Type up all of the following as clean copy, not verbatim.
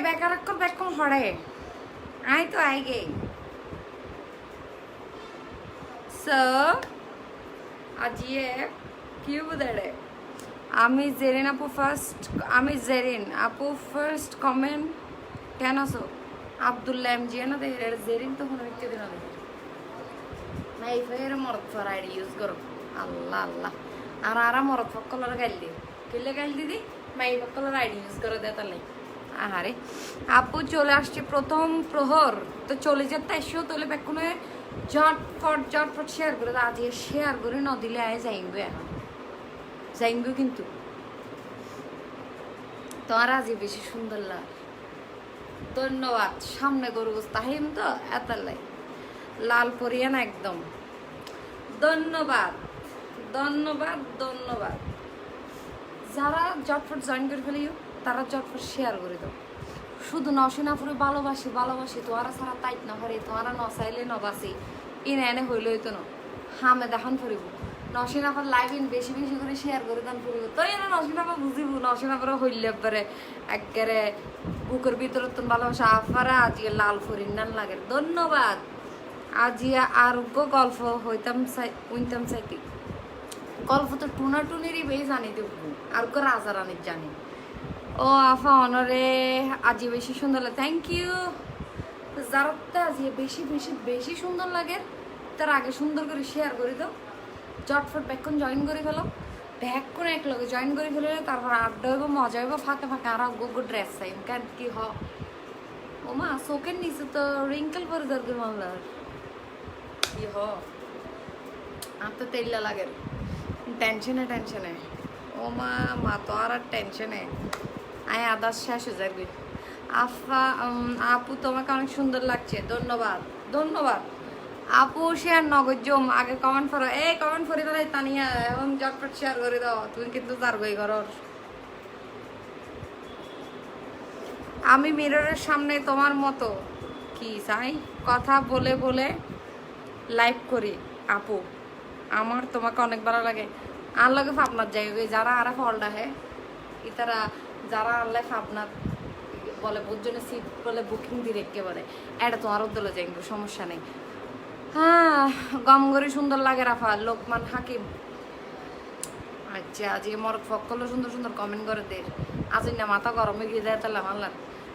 বেকারক্কর Bacon হড়ে আয় তো I gay so আজিয়ে কি বুঝাড়ে আমি জেরিন আপু ফার্স্ট কমেন্ট কেন সো আব্দুল্লাহ এম জি না দেখে জেরিন তো কোনো ব্যক্তি দিন দেখে নাই ফের মরদ ফর আইডি ইউজ করো আল্লাহ আল্লাহ আর আরা মরদ ফকলর গাইল দি কিলে গাইল দিদি মাই ফকলর আইডি ইউজ করে দে তাহলে আহারে আপু চলে আসছে প্রথম প্রহর তো চলে যেতে এসেও তোলে বেকুনে জটফট শেয়ার করে আজ শেয়ার করে ন দিলে আয় যাইবে এখন যাইবে কিন্তু তোমার আজ বেশি সুন্দর লাগে ধন্যবাদ সামনে গরু তাহিম তো এত লাই লাল পরিয়া না একদম ধন্যবাদ ধন্যবাদ ধন্যবাদ যারা জটফট জয়েন করে ফেলিও তারা জটফট শেয়ার করে দাও শুধু নসিনাপুরে ভালোবাসি তোরা সারা তাইট না হরে তোরা নসাইলে নবাসি ইনে এনে হইলে হইতো না হামে দেখান ফুরিব নসিনাপার লাইভ ইন বেশি বেশি করে শেয়ার করে দান ফুরিব তো এনে নসিনাপা বুঝিব নসিনাপারে হইলে পরে একেবারে বুকের ভিতরে তো ভালোবাসা আফারা আজকে লাল ফরিন নান লাগে ধন্যবাদ আজিয়া আরোগ্য গল্প হইতাম চাইতি গল্প তো টুনাটুনিরই বেশ জানি দেব আর রাজা রানীর জানি ও আফা অনরে আজি বেশি সুন্দর লাগে থ্যাংক ইউ যারতে আজি বেশি বেশি বেশি সুন্দর লাগে তার আগে সুন্দর করে শেয়ার করে দাও চটফট ব্যাকক্ষণ জয়েন করে ফেলো ব্যাকক্ষণ এক লগে জয়েন করে ফেলে তারপর আড্ডা হইব মজা হইব ফাঁকে ফাঁকে আর গো ড্রেস চাই কেন কি হ ও মা চোখের নিচে তো রিঙ্কেল করে দরকার মামলার কি হ আর তো তেল্লা লাগে টেনশনে ও মা তো আর টেনশনে আয় আদার শেষ হয়ে যাবে আপু তোমাকে অনেক সুন্দর লাগছে ধন্যবাদ আপু শেয়ার নগদ জম আগে কমেন্ট করো কমেন্ট করে বেলাই তানিয়া এবং জটপট শেয়ার করে দাও তুমি কিন্তু তার বই ঘর আমি মিররের সামনে তোমার মতো কি চাই কথা বলে বলে লাইভ করি আপু আমার তোমাকে অনেক ভালো লাগে আর লাগে আপনার যাইবে যারা আর ফলটা হ্যাঁ ইতারা যারা আল্লাহ আপনার বলে বুঝজনে সিট বলে বুকিং দিয়ে রেখে বলে এটা তোমার উদ্দলে যাইব সমস্যা নেই হ্যাঁ গম করে সুন্দর লাগে রাফা লোকমান হাকিম আচ্ছা আজ মর ফকল সুন্দর সুন্দর কমেন্ট করে দে আজ না মাথা গরমে গিয়ে দেয় তাহলে আমার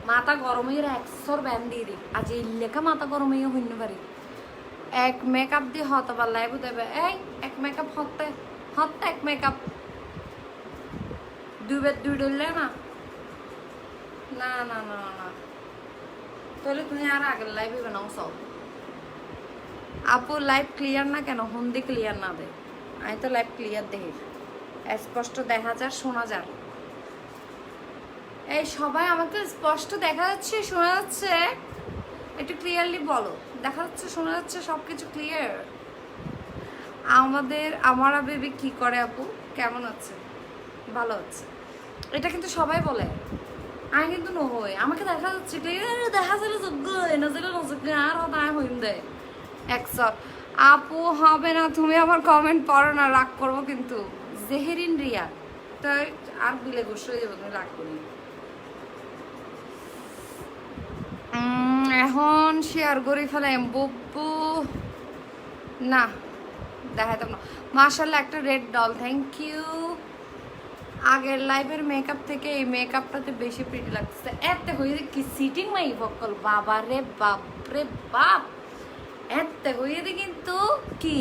মাথা গরমে একশোর ব্যান দিয়ে দিই আজ এই লেখা মাথা গরমে হইতে পারি এক মেকআপ দিয়ে হতে পার লাইব দেবে এক মেকআপ হতে এক মেকআপ দুই ডললে না না না না না তাহলে তুমি আর আগের লাইভে বানাও সব আপু লাইভ ক্লিয়ার না কেন হিন্দি ক্লিয়ার না দে আমি তো লাইভ ক্লিয়ার দেখি স্পষ্ট দেখা যায় শোনা যায় এই সবাই আমাকে স্পষ্ট দেখা যাচ্ছে শোনা যাচ্ছে একটু ক্লিয়ারলি বলো দেখা যাচ্ছে শোনা যাচ্ছে সব কিছু ক্লিয়ার আমার বেবি কি করে আপু কেমন আছে ভালো আছে এটা কিন্তু সবাই বলে আমি কিন্তু নহই আমাকে দেখা যাচ্ছে দেখা যাবে যোগ্য এনে যাবে যোগ্য আর হতায় হইম দেয় একশো আপু হবে না তুমি আমার কমেন্ট পড়ো না রাগ করবো কিন্তু জেহেরিন রিয়া তাই আর বিলে গোস হয়ে যাবো তুমি রাগ করি এখন শেয়ার করে ফেলাম বব্বু না দেখাতাম না মাশাআল্লাহ একটা রেড ডল থ্যাংক ইউ আগের লাইভের মেকআপ থেকে এই মেকআপটাতে বেশি প্রিটি লাগতেছে এত হয়ে কি সিটিং মাই বকল বাবা রে বাপ রে বাপ এত হয়ে কিন্তু কি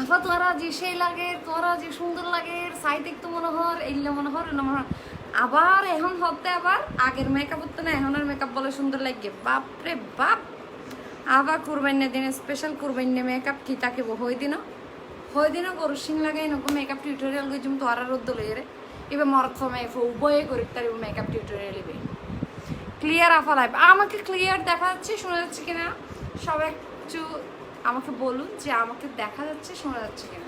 আফা তোরা যে সেই লাগে তোরা যে সুন্দর লাগে সাইড একটু মনে হর এইলে মনে হর আবার এখন হতে আবার আগের মেকআপ হতো না এখন আর মেকআপ বলে সুন্দর লাগে বাপ রে বাপ আবার কুরবানির দিনে স্পেশাল কুরবানির মেকআপ কি তাকে হই দিন গরু সিং লাগাই নকো মেকআপ টিউটোরিয়াল গেছিম তো আর রোদ লই রে এবার মরদ ফমে উভয়ে করি তার মেকআপ টিউটোরিয়াল ইবে ক্লিয়ার আফা লাইভ আমাকে ক্লিয়ার দেখা যাচ্ছে শোনা যাচ্ছে কিনা সব একটু আমাকে বলুন যে আমাকে দেখা যাচ্ছে শোনা যাচ্ছে কিনা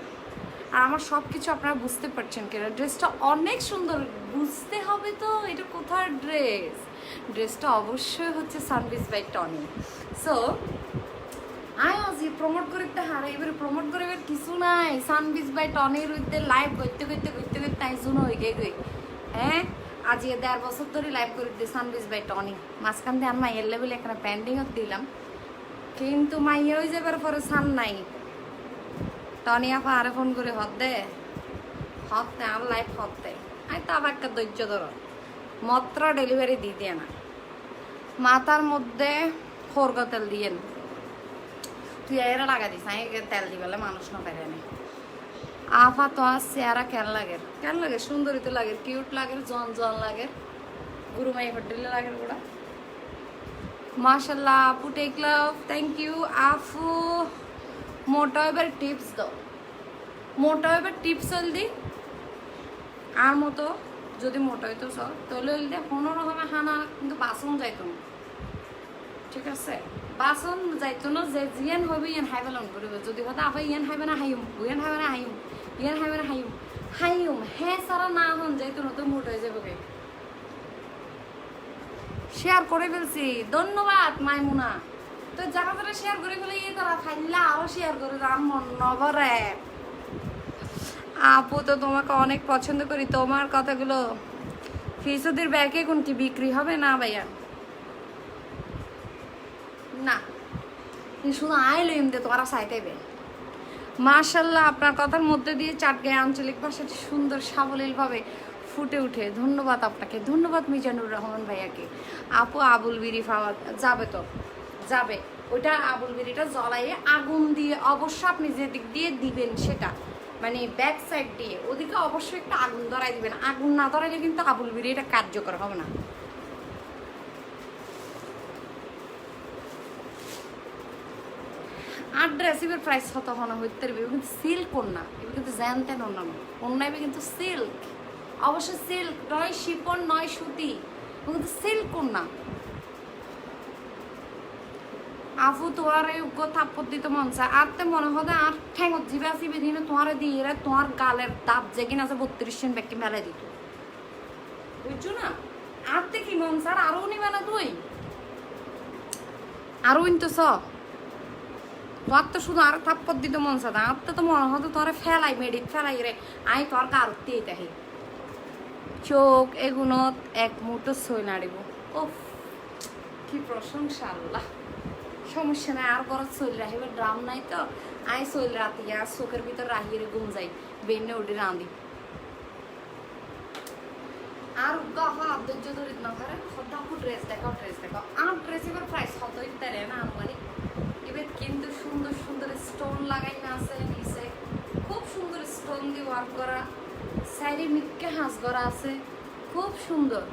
আর আমার সব কিছু আপনারা বুঝতে পারছেন কিনা ড্রেসটা অনেক সুন্দর বুঝতে হবে তো এটা কোথার ড্রেসটা অবশ্যই হচ্ছে সানবিজ বাই টনি সো আজ প্রমোট করতে হারা এবার প্রমোট করে এবার কিছু নাই সানবিজ বাই টনির উইতে লাইভ করতে আইজুন হয়ে গে হ্যাঁ আজ 1.5 বছর ধরে লাইভ করে দিই সানবিজ বাই টনি মাঝখান দিয়ে আর মাইয়ের লেভেলে এখানে পেন্ডিংও দিলাম কিন্তু মাইয়া হয়ে যাবার পরে সান নাই টনি আপা আরে ফোন করে হতে আর লাইভ হতে আমি তো আবার একটা ধৈর্য ধরো মাত্র ডেলিভারি দিয়ে দিয়ে না মাথার মধ্যে খোরগ তেল দিয়েন তুই এরা লাগা দিস আমি তেল দিবেলে মানুষ না পারে না আফা তো চেহারা কেন লাগে সুন্দরী তো লাগে কিউট লাগে জন জন লাগে গুরু মাই হোটেলে লাগে ওরা মাশাল্লাহ আপু টেক লাভ থ্যাংক ইউ আফু মোটা এবার টিপস দাও মোটা এবার টিপস দি আর মতো যদি মোটা হইতো সব তাহলে কোনো রকমের হানা কিন্তু বাসন যাইতো না ঠিক আছে বাসন যাইতো না যে জিয়ান হবে ইয়ান হাইবে লন করবে যদি কথা আবার ইয়ান হাইবে না হাইম ইয়ান হাইবে না হাইম ইয়ান হাইবে না হাইম হাইম হ্যাঁ সারা না হন যাইতো না তো মোট হয়ে যাবে শেয়ার করে ফেলছি ধন্যবাদ মাইমুনা তো যারা যারা শেয়ার করে ফেলে ইয়ে তারা ফাইল্লা আরো শেয়ার করে আমার মন নবরে আপু তো তোমাকে অনেক পছন্দ করি তোমার কথাগুলো ফিসুদের ব্যাগে কোন কি বিক্রি হবে না ভাইয়া না শুধু আইলো এমনি তোমারা চাইতেবে মাশাল্লাহ আপনার কথার মধ্যে দিয়ে চাটগাঁয় আঞ্চলিক ভাষাটি সুন্দর সাবলীলভাবে ফুটে উঠে ধন্যবাদ আপনাকে ধন্যবাদ মিজানুর রহমান ভাইয়াকে আপু আবুল বিড়ি পাওয়া যাবে তো যাবে ওইটা আবুল বিড়িটা জ্বলাইয়ে আগুন দিয়ে অবশ্য আপনি যে দিক দিয়ে দিবেন সেটা মানে ব্যাক সাইড দিয়ে ওদিকে অবশ্যই একটা আগুন ধরাই দিবেন আগুন না ধরাইলে কিন্তু আবুল বিড়ি এটা কার্যকর হবে না আর ড্রেসিভের প্রাইস কত হনা হইতে পারবে কিন্তু সিল্ক ওড়না এবার কিন্তু জ্যানতেন ওড়না ওড়না এবার কিন্তু সিল্ক অবশ্য সিল্ক নয় শিপন নয় সুতি কিন্তু সিল্ক ওড়না আফু তোমার থাপ্পর দিতে মন চায় আর তে মনে হয় আর ঠ্যাঙত জিবে আসি বেদিন তোমার দিয়ে তোমার গালের দাঁত যে কিনা আছে 32 সেন ব্যাগকে মেলে দিত বুঝছো না আর তে কি মন চায় আরো নিবে না তুই আরো ইনতো স তোর তো শুধু আর থাপ্পর দিতে মন চায় আর তো মনে হয় তোর ফেলাই মেডিট ফেলাই রে আই তোর গারতে তাহি চোখ এগুলো এক মুঠো সই নাড়িব ও কি প্রশংসা আল্লাহ সমস্যা নাই আর বড় চল রাহিবে ড্রাম নাই তো আই চল রাতে আর চোখের ভিতর রাহিয়ে ঘুম যাই বেনে উঠে রাঁধি আর গাহা ধৈর্য ধরিত না পারে সদাপু ড্রেস দেখো আর ড্রেস এবার প্রাইস কত ইত্যাদি না মানে এবার কিন্তু সুন্দর সুন্দর স্টোন লাগাই না আছে নিচে খুব সুন্দর স্টোন দিয়ে ওয়ার্ক করা সাইডে মিটকে হাঁস করা আছে খুব সুন্দর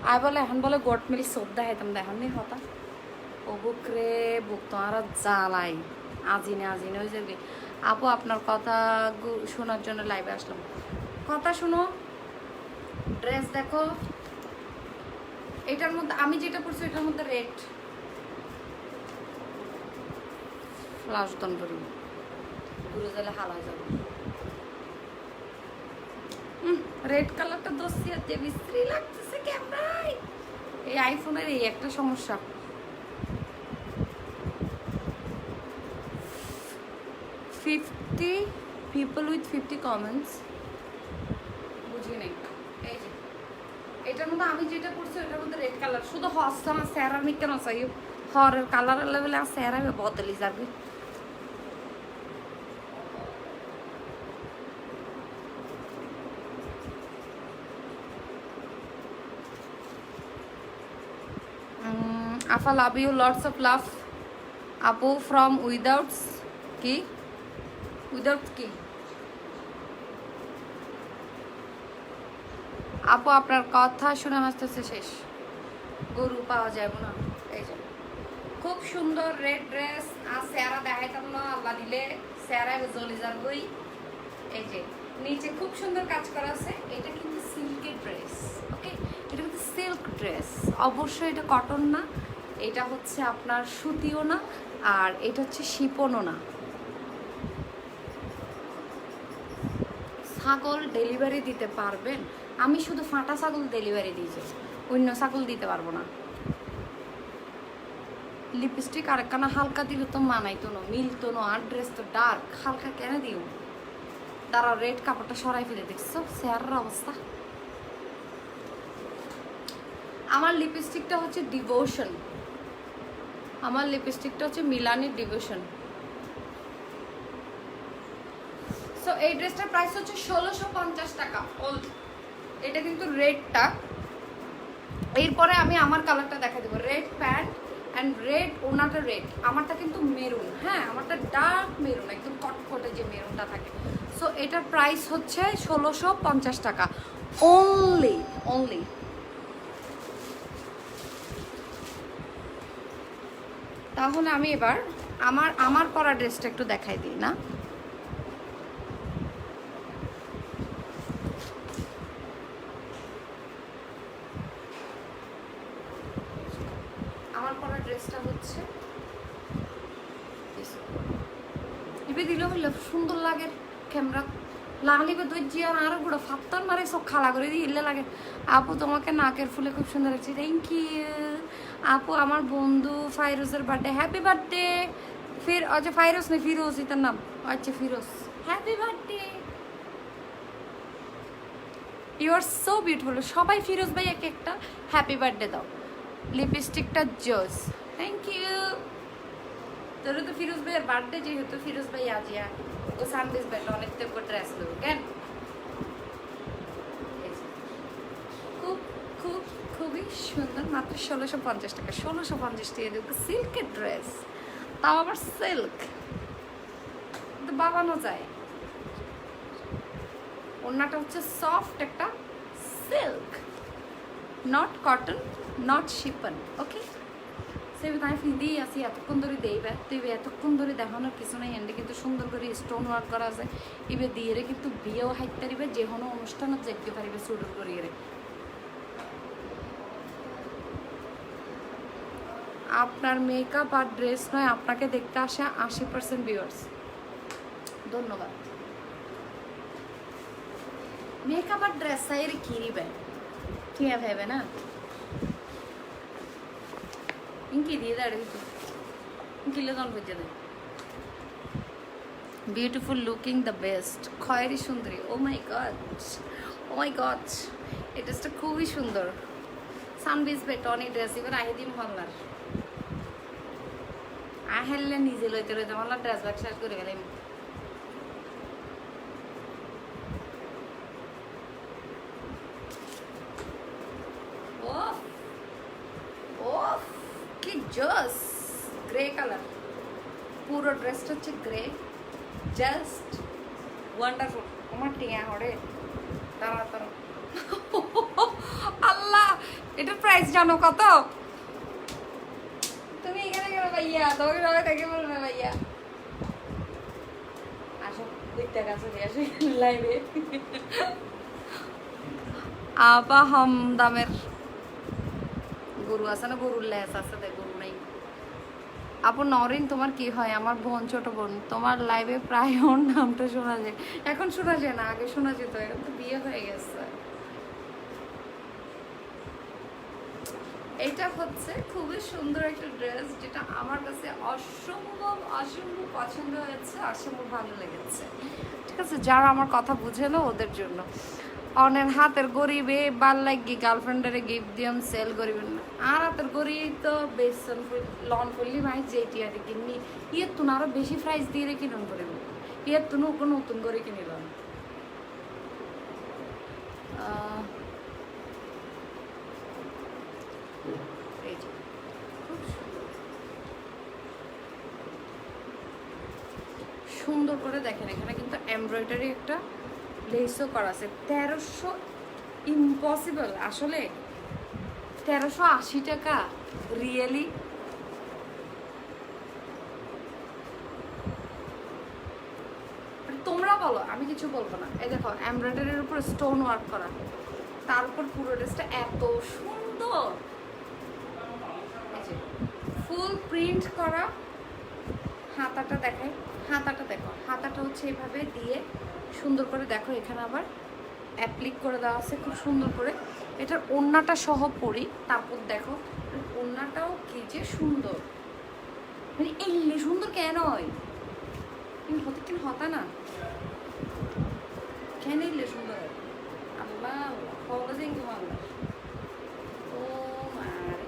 আই বলে এখন বলে গোট মিল শ্রদ্ধা হেতাম দেখেন নি হতা ও বুক রে বুক তোমার জ্বালাই আজিনে হয়ে যাবে আপু আপনার কথা শোনার জন্য লাইভে আসলাম কথা শুনো ড্রেস দেখো এটার মধ্যে আমি যেটা পড়ছি এটার মধ্যে রেড ফ্লাশ দন করি ঘুরে গেলে হাল হয়ে যাবে রেড কালারটা দোষী আছে বিশ্রী লাগতেছে ক্যামেরায় এই আইফোনের এই একটা সমস্যা 50 people with 50 comments বুঝি নাই এই যে এটার মধ্যে আমি যেটা পড়ছি এটার মধ্যে রেড কালার শুধু হস্তা না সেরামিক কেন চাই হরের কালার লেভেলে আর সেরামিক বদলি যাবে Afa love you lots of love Apu from without কি আপু আপনার কথা শুনে হাসতেছে শেষ গরু পাওয়া যাবে না এই যে খুব সুন্দর রেড ড্রেস আর সেরা দেখাইতাম না আল্লাহ দিলে সেরা জ্বলে যাবই এই যে নিচে খুব সুন্দর কাজ করা আছে এটা কিন্তু সিল্কের ড্রেস ওকে এটা কিন্তু সিল্ক ড্রেস অবশ্যই এটা কটন না এটা হচ্ছে আপনার সুতিও না আর এটা হচ্ছে শিপনও না ছাগল ডেলিভারি দিতে পারবেন আমি শুধু ফাটা ছাগল ডেলিভারি দিয়েছি অন্য ছাগল দিতে পারবো না লিপস্টিক আরেকখানা হালকা দিলে তো মানাইতো না মিলতো না আর ড্রেস তো ডার্ক হালকা কেন দিও দাঁড়াও, রেড কাপড়টা সরাই ফেলে, দেখছো চেহারার অবস্থা। আমার লিপস্টিকটা হচ্ছে ডিভোশন, আমার লিপস্টিকটা হচ্ছে মিলানির ডিভোশন। সো এই ড্রেসটার প্রাইস হচ্ছে 1650 টাকা অল। এটা কিন্তু রেডটা। এরপরে আমি আমার কালারটা দেখা দেবো, রেড প্যান্ট অ্যান্ড রেড ওনাটা রেড। আমারটা কিন্তু মেরুন, হ্যাঁ আমারটা ডার্ক মেরুন, একদম কটকটে যে মেরুনটা থাকে। সো এটার প্রাইস হচ্ছে 1650 টাকা অনলি অনলি। তাহলে আমি এবার আমার পরা ড্রেসটা একটু দেখাই দিই না। আমার পরা ড্রেসটা হচ্ছে ইবে দিলে হইলে সুন্দর লাগে ক্যামেরা লাগলিবে দর্জিয়ার আরো গুলো ফাত্তর মারে সব খালা করে দিয়ে ইলে লাগে। আপু তোমাকে নাকের ফুলে খুব সুন্দর লাগছে, থ্যাংক ইউ আপু। আমার বন্ধু ফাইরোজের বার্থডে, হ্যাপি বার্থডে। ফির আচ্ছা ফাইরোজ নেই, ফিরোজ এটার নাম, আচ্ছা Firoz, happy birthday. You are so beautiful. সবাই ফিরোজ ভাই এক একটা হ্যাপি বার্থডে দাও। লিপস্টিকটা জোস, থ্যাংক ইউ। তোর তো ফিরোজ ভাইয়ের বার্থডে, যেহেতু ফিরোজ ভাই আজিয়া ও সানডেজ বেটা অনেক তো ড্রেস দেবো কেন। খুব খুব খুবই সুন্দর, মাত্র 1650 টাকা। 1650 টাকা দেবো সিল্কের ড্রেস, তাও আবার সিল্ক, তো বাবানো যায়। ওড়নাটা হচ্ছে সফট একটা silk, not cotton not chiffon, okay. সেভাবে আমি ফিদিই আসি এতক্ষণ ধরে দেইবে, তুই এতক্ষণ ধরে দেখানোর কিছু নাই। এন্ডে কিন্তু সুন্দর করে স্টোন ওয়ার্ক করা আছে, ইবে দিয়ে কিন্তু বিয়েও হাইতে পারিবে, যে কোনো অনুষ্ঠানত যেতে পারিবে সুডুর করিয়ে। আপনার মেকআপ আর ড্রেস নয়, আপনাকে দেখতে আসে 80% ভিউয়ার্স। ধন্যবাদ। মেকআপ আর ড্রেস সাইরে কিরিবে ঠিক ভেবে না, ইনকি দিয়ে দাঁড়িয়ে ইনকিলে জন বুঝে দেয়। বিউটিফুল লুকিং দ্য বেস্ট, খয়েরি সুন্দরী। ও মাই গড, ও মাই গড, এই ড্রেসটা খুবই সুন্দর। সানবিজ বেটন এই ড্রেস এবার আহি দিম হল্লার আহেললে নিজে লইতে লইতে হল্লার ড্রেস ব্যাগ শেষ করে গেলাম। কি জোস, গ্রে কালার, পুরো ড্রেসটা হচ্ছে গ্রে, জাস্ট ওয়ান্ডারফুল। আমার টিয়া হরে দাঁড়া দাঁড়া আল্লাহ, এটার প্রাইস জানো কত? তুমি এখানে কেন ভাইয়া, তোমাকে সবাই থেকে বলবে ভাইয়া। আসো দেখতে কাছে দিয়ে আসো লাইভে। আবা হাম দামের গরু আছে না, গরুর লেস আছে, দেখ গরু নাই। আপু নরিন তোমার কি হয়? আমার বোন, ছোট বোন। তোমার লাইভে প্রায় ওর নামটা শোনা যায়, এখন শোনা যায় না, আগে শোনা যেত, এখন তো বিয়ে হয়ে গেছে। এটা হচ্ছে খুবই সুন্দর একটা ড্রেস, যেটা আমার কাছে অসম্ভব অসম্ভব পছন্দ হয়েছে, অসম্ভব ভালো লেগেছে। ঠিক আছে, যারা আমার কথা বুঝেলো ওদের জন্য। অনের হাতের গরিবে বাল লাগি গার্লফ্রেন্ডারে গিফট দিয়াম সেল করিবেন না। আর হাতের গরি তো বেসন লন করলি ভাই যেটি আর কিনি, ইয়ের তুন আরো বেশি প্রাইস দিয়ে কিনুন করিব, ইয়ের তুন নতুন করে কিনিলাম। সুন্দর করে দেখেন, এখানে কিন্তু এমব্রয়ডারি একটা লেসও করা আছে। 1300 ইম্পসিবল আসলে, 1380 টাকা রিয়েলি। তোমরা বলো, আমি কিছু বলবো না। এই দেখো এমব্রয়ডারির উপর স্টোন ওয়ার্ক করা, তার উপর পুরো ড্রেসটা এত সুন্দর, ফুল প্রিন্ট করা। হাতাটা দেখাই, হাতাটা দেখো, হাতাটা হচ্ছে এইভাবে দিয়ে সুন্দর করে দেখো, এখানে আবার অ্যাপ্লিক করে দেওয়া আছে খুব সুন্দর করে। এটার ওড়নাটা সহ পরি, তারপর দেখো ওড়নাটাও কি যে সুন্দর, মানে এই সুন্দর কেন হয় হতে কেন হতা না। নিলে সুন্দর হয়। আল্লাহ কবে ইনকাম আল্লাহ ও মারে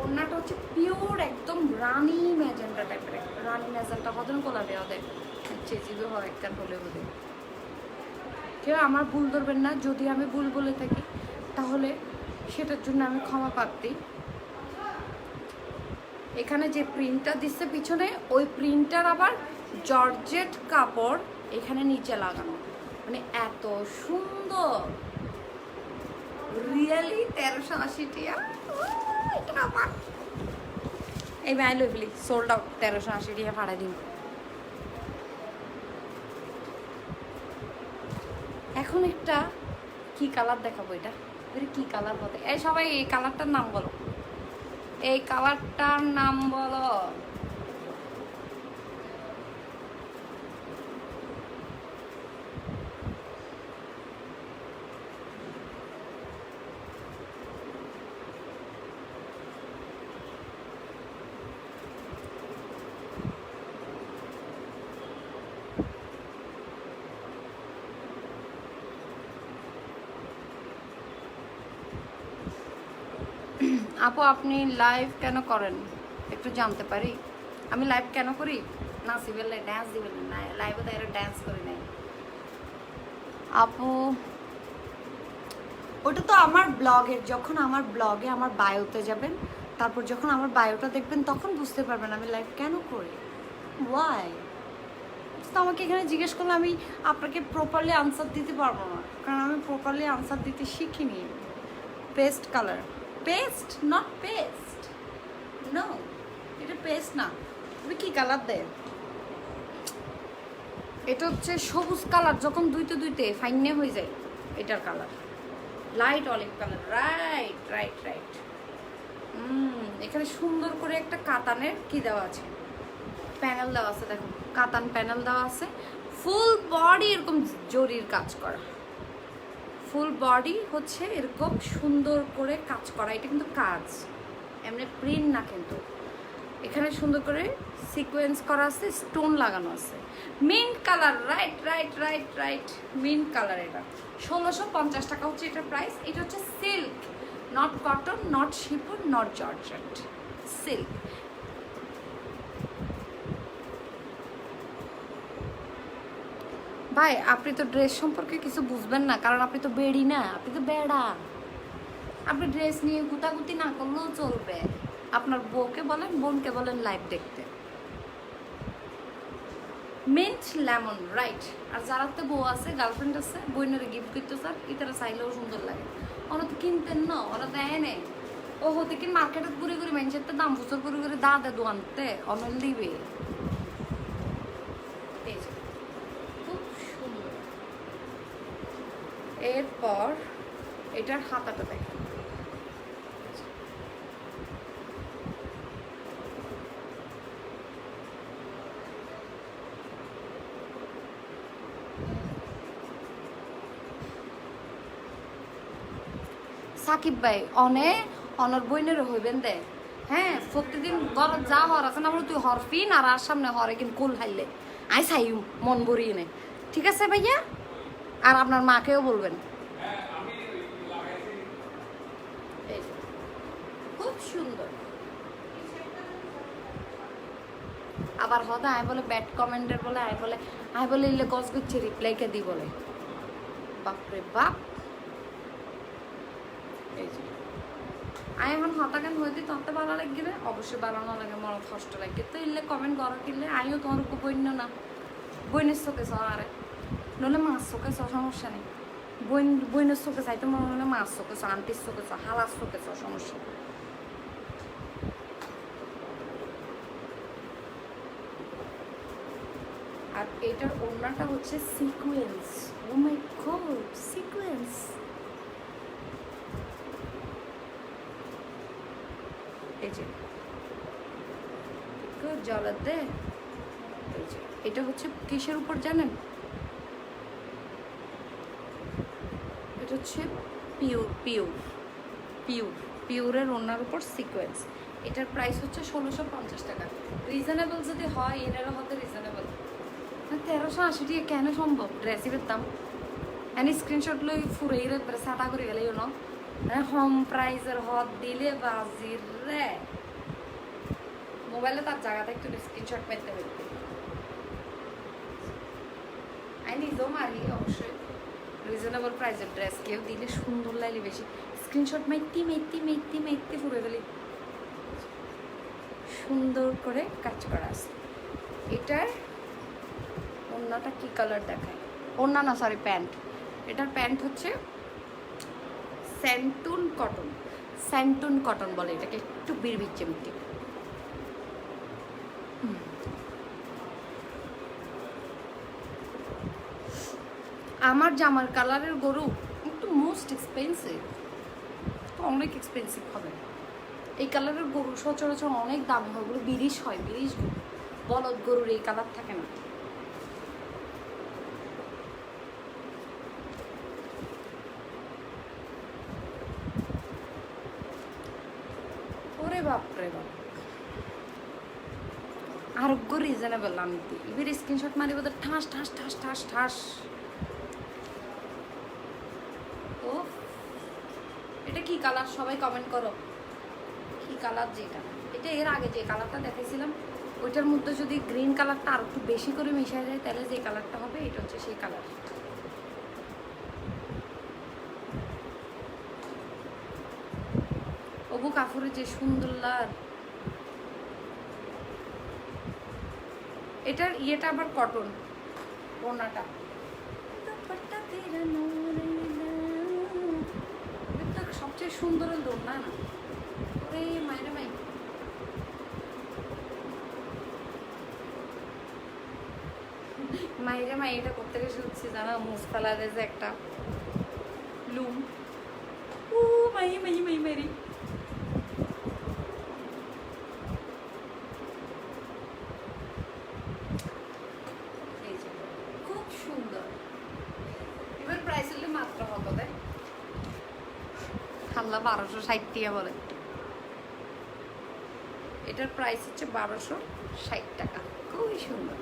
ওড়নাটা হচ্ছে পিওর একদম রানি ম্যাজেন্টা টাইপের, রানি ম্যাজেন্টা কতন কোলাবে ওদের চেঁচিবে হয় একটার হলে ওদের। কেউ আমার ভুল ধরবেন না, যদি আমি ভুল বলে থাকি তাহলে সেটার জন্য আমি ক্ষমা প্রার্থী। এখানে যে প্রিন্টটা দিচ্ছে পিছনে, ওই প্রিন্টার আবার জর্জেট কাপড় এখানে নিচে লাগানো, মানে এত সুন্দর রিয়েলি 1380 টিয়া। এই ভাই লইবলি সোল্ড আউট 1380 টিয়া ভাড়া দিন। এখন একটা কি কালার দেখাবো, এটা কি কালার হতে, এই সবাই এই কালারটার নাম বলো, এই কালারটার নাম বলো। আপু আপনি লাইভ কেন করেন একটু জানতে পারি? আমি লাইভ কেন করি? নাচিবেন ড্যান্স দিবেন না, লাইভে তো এরা ড্যান্স করি নাই আপু। ওটা তো আমার ব্লগের, যখন আমার ব্লগে আমার বায়োতে যাবেন, তারপর যখন আমার বায়োটা দেখবেন তখন বুঝতে পারবেন আমি লাইভ কেন করি। ওয়াই তো আমাকে এখানে জিজ্ঞেস করলে আমি আপনাকে প্রপারলি আনসার দিতে পারবো না, কারণ আমি প্রপারলি আনসার দিতে শিখিনি। Paste colour, paste not paste, no এটা পেস্ট না। তুমি কি কালার দেয়? এটা হচ্ছে সবুজ কালার, যখন দুইতে দুইতে ফাইনে হয়ে যায় এটার colour light olive colour. Right right right. এখানে সুন্দর করে একটা কাতানের কি দেওয়া আছে, প্যানেল দেওয়া আছে, দেখো কাতান প্যানেল দেওয়া আছে, ফুল বডি এরকম জরির কাজ করা, ফুল বডি হচ্ছে এরকম সুন্দর করে কাজ করা। এটা কিন্তু কাজ, এমনি প্রিন্ট না, কিন্তু এখানে সুন্দর করে সিকোয়েন্স করা আছে, স্টোন লাগানো আছে, mint colour. Right right right right, mint colour. এটা 1650 টাকা হচ্ছে এটার প্রাইস। এটা হচ্ছে silk, not cotton, not chiffon, not georgette, silk. ভাই আপনি তো ড্রেস সম্পর্কে কিছু বুঝবেন না, কারণ আপনি তো বেড়ি না, আপনি তো বেড়া। আপনি ড্রেস নিয়ে গুতাগুতি না করলেও চলবে। আপনার বউকে বলেন, বোনকে বলেন লাইভ দেখতে। Mint lemon, right. আর যারা তো বউ আছে, গার্লফ্রেন্ড আছে, বইনের গিফট করতে স্যার ইতারা চাইলেও সুন্দর লাগে। ওরা তো কিনতেন না, ওরা দেয় নেই। ও হতে কি মার্কেটে ঘুরে ঘুরে মানুষের তো দাম ফুচর করে করে দা দে দোয়ানতে অনল দিবে। খুব সুন্দর। এরপর এটার হাতাটা দেখেন, সাকিব ভাই অনর বইনের হইবেন দে। হ্যাঁ প্রতিদিন গরম যা হর আছে না, তুই হরফিন আর আর সামনে হরে কিন্তু কুল হাইলে আই চাই মন ভরিয়ে নে, ঠিক আছে ভাইয়া? আর আপনার মাকেও বলবেন। খুব সুন্দর। আবার হদা আয় বলে ব্যাড কমেন্টের বলে আয় বলে ইলে গছ গুচ্ছে রিপ্লাই কে দি বলে, বাপরে বাপ। আই এখন হতাকান হইতে তত ভালো লাগবে, অবশ্যই বাড়ানো লাগে, মনে কষ্ট লাগে তো ইলে কমেন্ট করো কিনলে আইও তোমার উপর বইন্য না, বইনের চোখে চ আরে নলে মাছ চোখে চ, সমস্যা নেই। বইনের চোখে চাই তো মনে হলে মাছ চোখে চ, আন্টির চোখে চ, হালার চোখে চ, সমস্যা। আর এটার ওড়নাটা হচ্ছে সিকোয়েন্স। ও মাই গড, সিকোয়েন্স। এই যে জ্বালাতে, এটা হচ্ছে কিসের উপর জানেন? এটা হচ্ছে পিওরের ওড়নার উপর সিকোয়েন্স। এটার প্রাইস হচ্ছে 1650 টাকা। রিজনেবল যদি হয় এটারও হতে রিজনেবল, 1380 টাকা কেন সম্ভব ড্রেসের দাম? এনে স্ক্রিনশট লই ফুরাই রে সাদা করে গেলে ইউনো হোম প্রাইজের হদ দিলে বাজির রে মোবাইলে তার জায়গাতে একটু স্ক্রিনশট পেতে পেতে আমি নিজেও মারি অবশ্যই। রিজনেবল প্রাইসের ড্রেস কেউ দিলে সুন্দর লাগলে বেশি স্ক্রিনশট মাইতি মাইতি মাইতি মাইতি ফুরে গেলে সুন্দর করে কাজ করা আছে। এটার ওড়নাটা কি কালার দেখায়? ওড়না না সরি প্যান্ট। এটার প্যান্ট হচ্ছে স্যান্টুন কটন, স্যান্টুন কটন বলে এটাকে, একটু বিড়বিড় চেমটি। আমার জামার কালারের গরু একটু মোস্ট এক্সপেন্সিভ, অনেক এক্সপেন্সিভ হবে। এই কালারের গরু সচরাচর অনেক দামি হয়, ওগুলো 20 হয়, 20 গরু। বলদ গরুর এই কালার থাকে না। ওরে বাপরে বাপ, আরোগ্য রিজনেবল আমি দিই। এবার স্ক্রিনশট মারি ওদের ঠাস ঠাস ঠাস ঠাস ঠাস। ও এটা কি কালার সবাই কমেন্ট করো, কি কালার? যেটা এটা এর আগে যে কালারটা দেখাইছিলাম ওইটার মধ্যে যদি গ্রিন কালারটা আর একটু বেশি করে মিশা যায় তাহলে যে কালারটা হবে এটা হচ্ছে সেই কালার। অবু কাপুরে যে সুন্দর লাল, এটার ইয়েটা আবার কটন ওড়নাটা। সবচেয়ে সুন্দর ওড়না না ওরে মায়েরা মাই। মাইরে মাই এটা করতে গেছে হচ্ছে জানা মুস কালারের যে একটা লুম। ও মাই মাই মাই মেরি খুব সুন্দর। এবার প্রাইস হলে মাত্র কত দেয়? খাল্লা 1260 টাকা বলে। এটার প্রাইস হচ্ছে 1260 টাকা, খুবই সুন্দর।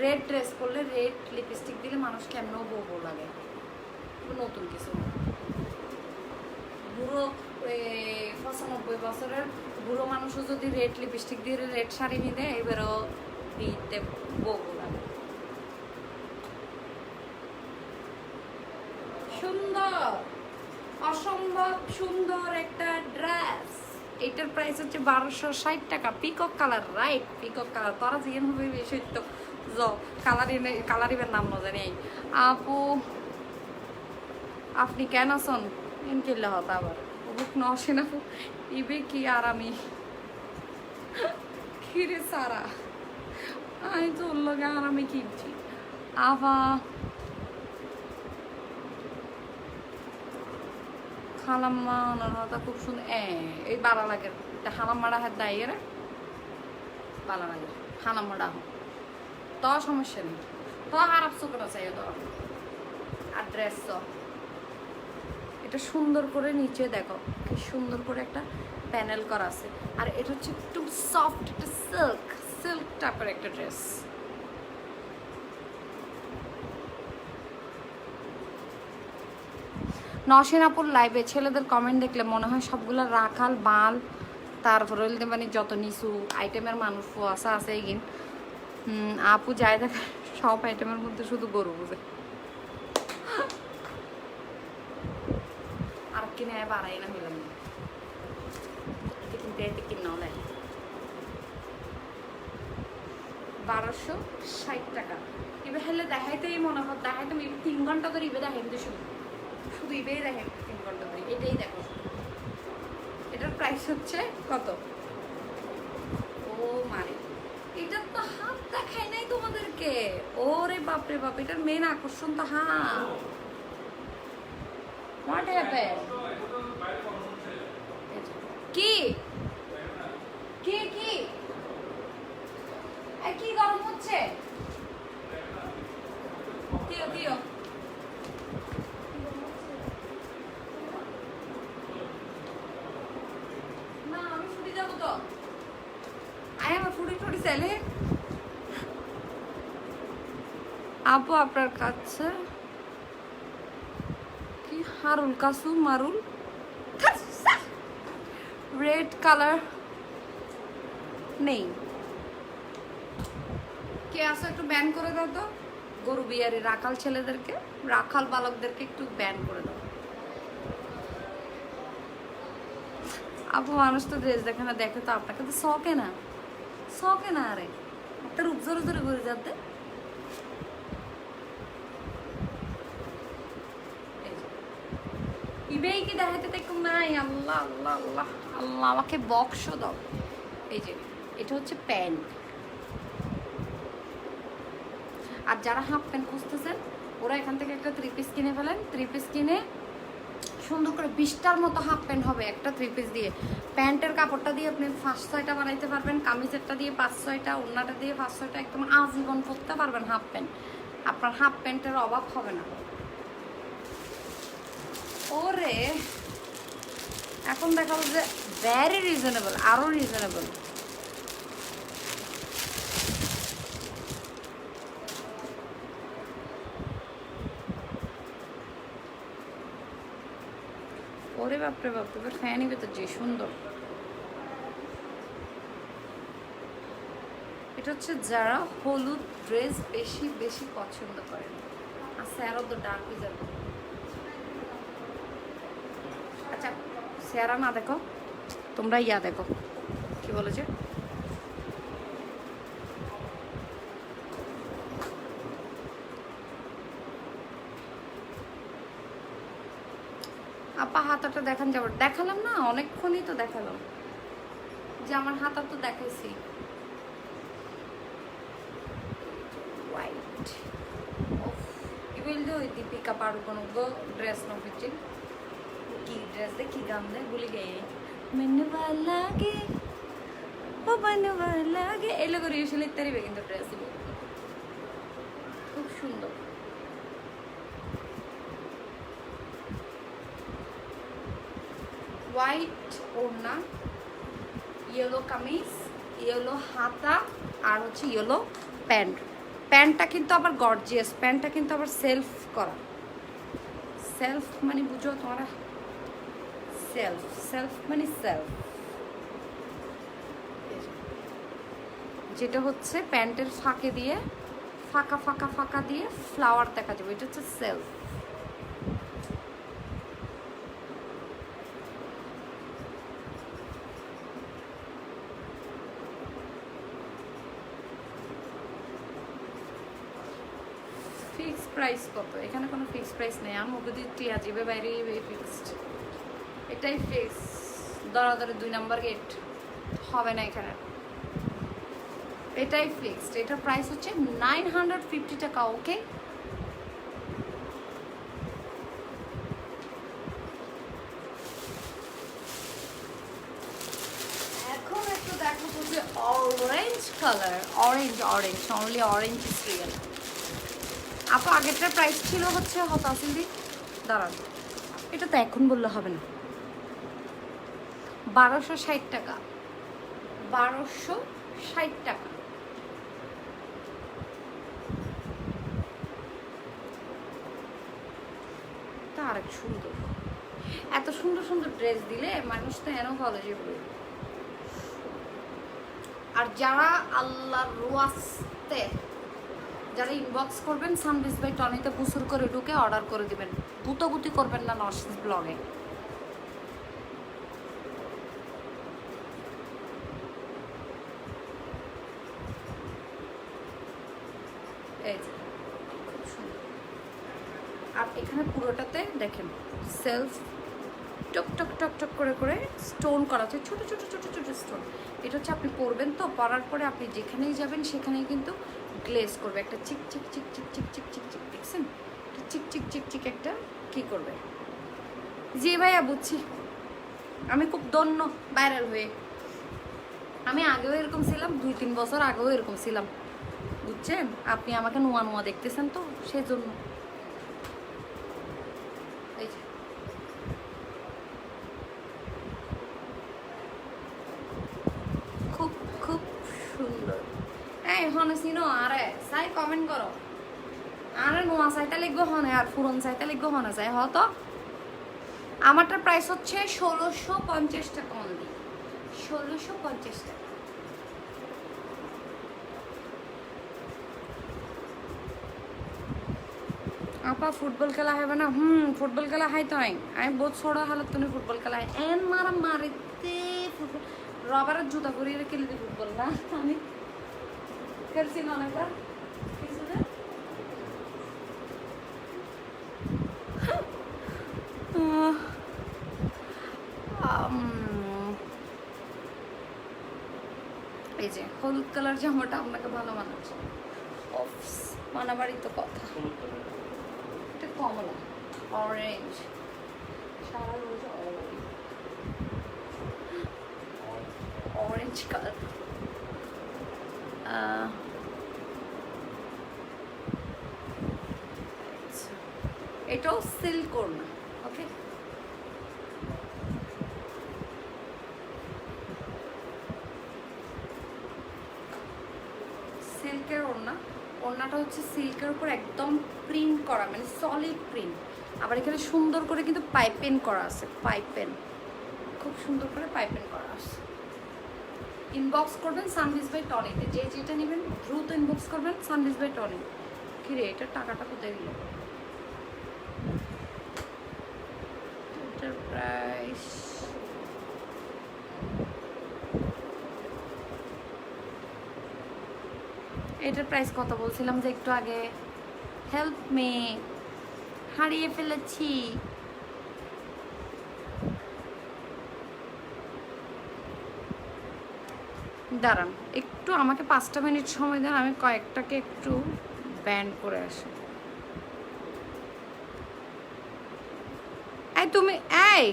রেড ড্রেস পরলে রেড লিপস্টিক দিলে মানুষ কেমনও বউ বউ লাগে, নতুন কিছু। বুড়ো 95 বছরের বুড়ো মানুষও যদি রেড লিপস্টিক দিয়ে রেড শাড়ি নিতে এবারও দিতে বউ বউ লাগে। সুন্দর, অসম্ভব সুন্দর একটা ড্রেস। এটার প্রাইস হচ্ছে 1260 টাকা। Peacock colour, right peacock colour. তোরা জিজ্ঞেস হবে বেশি তো কালারিবের নাম না জানি। আপু আপনি কেন আছেন? ইনকিল্লা হতা আবার বুক নসেন আপু ইবে কি আর আমি খিরে সারা আমি তো লগে আর আমি কিনছি আবা খালাম্মা ওনার হতা খুব সুন্দর। এই বালা লাগে হালাম্মাটা হাত দাঁড়িয়ে রে বালা লাগে হালাম্মাটা তো সমস্যা নেই, তো খারাপ চোখটা চাই তো। আর ড্রেস তো এটা সুন্দর করে নিচে দেখো কি সুন্দর করে একটা প্যানেল করা আছে। আর এটা হচ্ছে একটু সফট একটা সিল্ক সিল্ক টাইপের একটা ড্রেস। নসেনাপুর লাইভে ছেলেদের কমেন্ট দেখলে মনে হয় সবগুলো রাখাল বাল, তারপরে মানে যত নিচু আইটেমের মানুষ আছে আছে এগিন। আপু যাই দেখ সব আইটেমের মধ্যে শুধু গরু বুঝে আর কিনে বাড়াই না মিলাম কিনতে এতে কিনাও নেয় 1260 টাকা। এবার হেলে দেখাইতেই মনে হয় দেখাইতে 3 ঘন্টা ধরে ইবে দেখেন তো শুধু শুধু ইবেই দেখেন 3 ঘন্টা ধরে এটাই দেখো। এটার প্রাইস হচ্ছে কত? ও মানে এটার তো হাত দেখাই নাই তোমাদেরকে। ওরে বাপরে বাপ, এটার মেন আকর্ষণ তো হাত। What happened? কি কি কি কি গরম হচ্ছে? দিও দিও। আপু আপনার কাছে কি হারুল কাসু মারুল রেড কালার নেই, কে আসো একটু ব্যান করে দাও তো। গরু বিয়ারি রাখাল ছেলেদেরকে, রাখাল বালকদেরকে একটু ব্যান করে দাও। আপু মানুষ তো ড্রেস দেখে না, দেখে তো আপনাকে তো শখে না, শখে না। আরে আপনার উপজোরে জোরে ঘুরে যাতে ইবেই কি দেখাইতে দেখুন নাই। আল্লাহ আল্লাহ আল্লাহ আল্লাহ, আমাকে বক্স দাও। এই যে এটা হচ্ছে প্যান্ট। আর যারা হাফ প্যান্ট খুঁজতেছেন ওরা এখান থেকে একটা 3 পিস কিনে ফেলেন। 3 পিস কিনে সুন্দর করে 20টার মতো হাফ প্যান্ট হবে একটা 3 পিস দিয়ে। প্যান্টের কাপড়টা দিয়ে আপনি 5-6টা বানাইতে পারবেন, কামিজেরটা দিয়ে 5-6টা, ওড়নাটা দিয়ে 5-6টা, একদম আজীবন পরতে পারবেন হাফ প্যান্ট। আপনার হাফ প্যান্টের অভাব হবে না। ওরে এখন দেখাবো যে ভেরি রিজনেবল, আরো রিজনেবল। ওরে বাপরে বাপ, তোদের ফ্যানই তো যে সুন্দর। এটা হচ্ছে যারা হলুদ ড্রেস বেশি বেশি পছন্দ করেন। আচ্ছা আরো তো ডার্ক হয়ে যাবে। আচ্ছা চেহারা না দেখো তোমরা, ইয়া দেখো কি বলে যে আপা হাতাটা দেখান যাবো। দেখালাম না অনেকক্ষণই তো দেখালাম, যে আমার হাতা তো দেখাইছি। হোয়াইট ইউল দীপিকা পাড়ুকোন ড্রেস নফিছি কি ড্রেস দে, কি গান দে ভুলে গিয়ে মেনবা লাগে ও বানবা লাগে এলো করে ইউজুয়ালি তারিবে, কিন্তু ড্রেস খুব সুন্দর। হোয়াইট ওড়না, ইয়েলো কামিজ, ইয়েলো হাতা, আর হচ্ছে ইয়েলো প্যান্ট। প্যান্টটা কিন্তু আবার গর্জিয়াস, প্যান্টটা কিন্তু আবার সেলফ করা। সেলফ মানে বুঝো তোমরা, সেলফ সেলফ মানে সেলফ, যেটা হচ্ছে প্যান্টের ফাঁকে দিয়ে ফাঁকা ফাঁকা ফাঁকা দিয়ে ফ্লাওয়ার দেখা যাবে, এটা হচ্ছে সেলফ। ফিক্সড প্রাইস কত? এখানে কোনো ফিক্সড প্রাইস নেই। আমি মুখে টিয়া যাবে বাইরে ফিক্সড, এটাই ফিক্স। দরাদরে 2 নাম্বার গেট হবে না এখানে, এটাই ফিক্সড। এটার প্রাইস হচ্ছে 950 টাকা। ওকে এখন একটু দেখো যে orange colour, orange orange only orange is real. আপু আগেরটার প্রাইস ছিল হচ্ছে হতাশিদি, দাঁড়ান এটা তো এখন বললে হবে না, 1260 টাকা, 1260 টাকা। তা আরেক সুন্দর, এত সুন্দর সুন্দর ড্রেস দিলে মানুষ তো এন কলেজে পড়ে। আর যারা আল্লাহর ওয়াস্তে যারা ইনবক্স করবেন সানবিজ বাই টনিতে বুসুর করে ঢুকে অর্ডার করে দিবেন, বুতোবুতি করবেন না নরসিস ব্লগে। এই যে খুব সুন্দর। আর এখানে পুরোটাতে দেখেন সেলফ টক টক টক টক করে করে স্টোন করা আছে, ছোট ছোট ছোট ছোট স্টোন। এটা হচ্ছে আপনি পরবেন তো, পরার পরে আপনি যেখানেই যাবেন সেখানেই কিন্তু গ্লেজ করবে, একটা চিক চিক চিক চিক চিক চিক চিক চিক, দেখছেন চিক চিক চিক চিক একটা কি করবে। জি ভাইয়া বুঝছি, আমি খুব দন্য ভাইরাল হয়ে। আমি আগেও এরকম ছিলাম, 2-3 বছর আগেও এরকম ছিলাম, বুঝছেন। আপনি আমাকে নোয়া নোয়া দেখতেছেন তো সেই জন্য। এই যে খুব খুব সুন্দর। এই হনে চিনো আরে সাই কমেন্ট করো। আরে নোয়া চাইতে লিখবো হনে আর ফুরন চাইতে লিখবো হনে চাই হতো। আমারটার প্রাইস হচ্ছে 1650 টাকা অনলি, 1650 টাকা। আপা ফুটবল খেলা হবে না? ফুটবল খেলা হাই তো আই আমি বহুত ছোড়ো হালত তুমি ফুটবল খেলা এন মারা মারিতে ফুটবল রবারের জুতা পরিয়ে খেলে দিই ফুটবল না আমি খেলছি না অনেকবার কিছু না। এই যে হলুদ কালার জামাটা আপনাকে ভালো মানাচ্ছে। মানাবারই তো কথা। এটা কমলা অরেঞ্জ সারা রোজ অরেঞ্জ কালার। এটাও সিল্ক ওড়না। ওকে সিল্কের ওড়না, ওড়নাটা হচ্ছে সিল্কের উপর একদম প্রিন্ট করা, মানে সলিড প্রিন্ট। আবার এখানে সুন্দর করে কিন্তু পাইপেন করা আছে, পাইপেন খুব সুন্দর করে পাইপেন করা আছে। ইনবক্স করবেন সানবিজ বাই টনিতে, যে যেটা নেবেন দ্রুত ইনবক্স করবেন সানবিজ বাই টনি। কিরে এটার টাকাটা কোথায় গেল? এটার প্রাইস এটার প্রাইস কত বলছিলাম যে একটু আগে? হেল্প মি, হারিয়ে ফেলেছি। দাঁড়ান একটু আমাকে 5টা মিনিট সময় দেন, আমি কয়েকটাকে একটু ব্যান্ড করে আসি। এই তুমি এই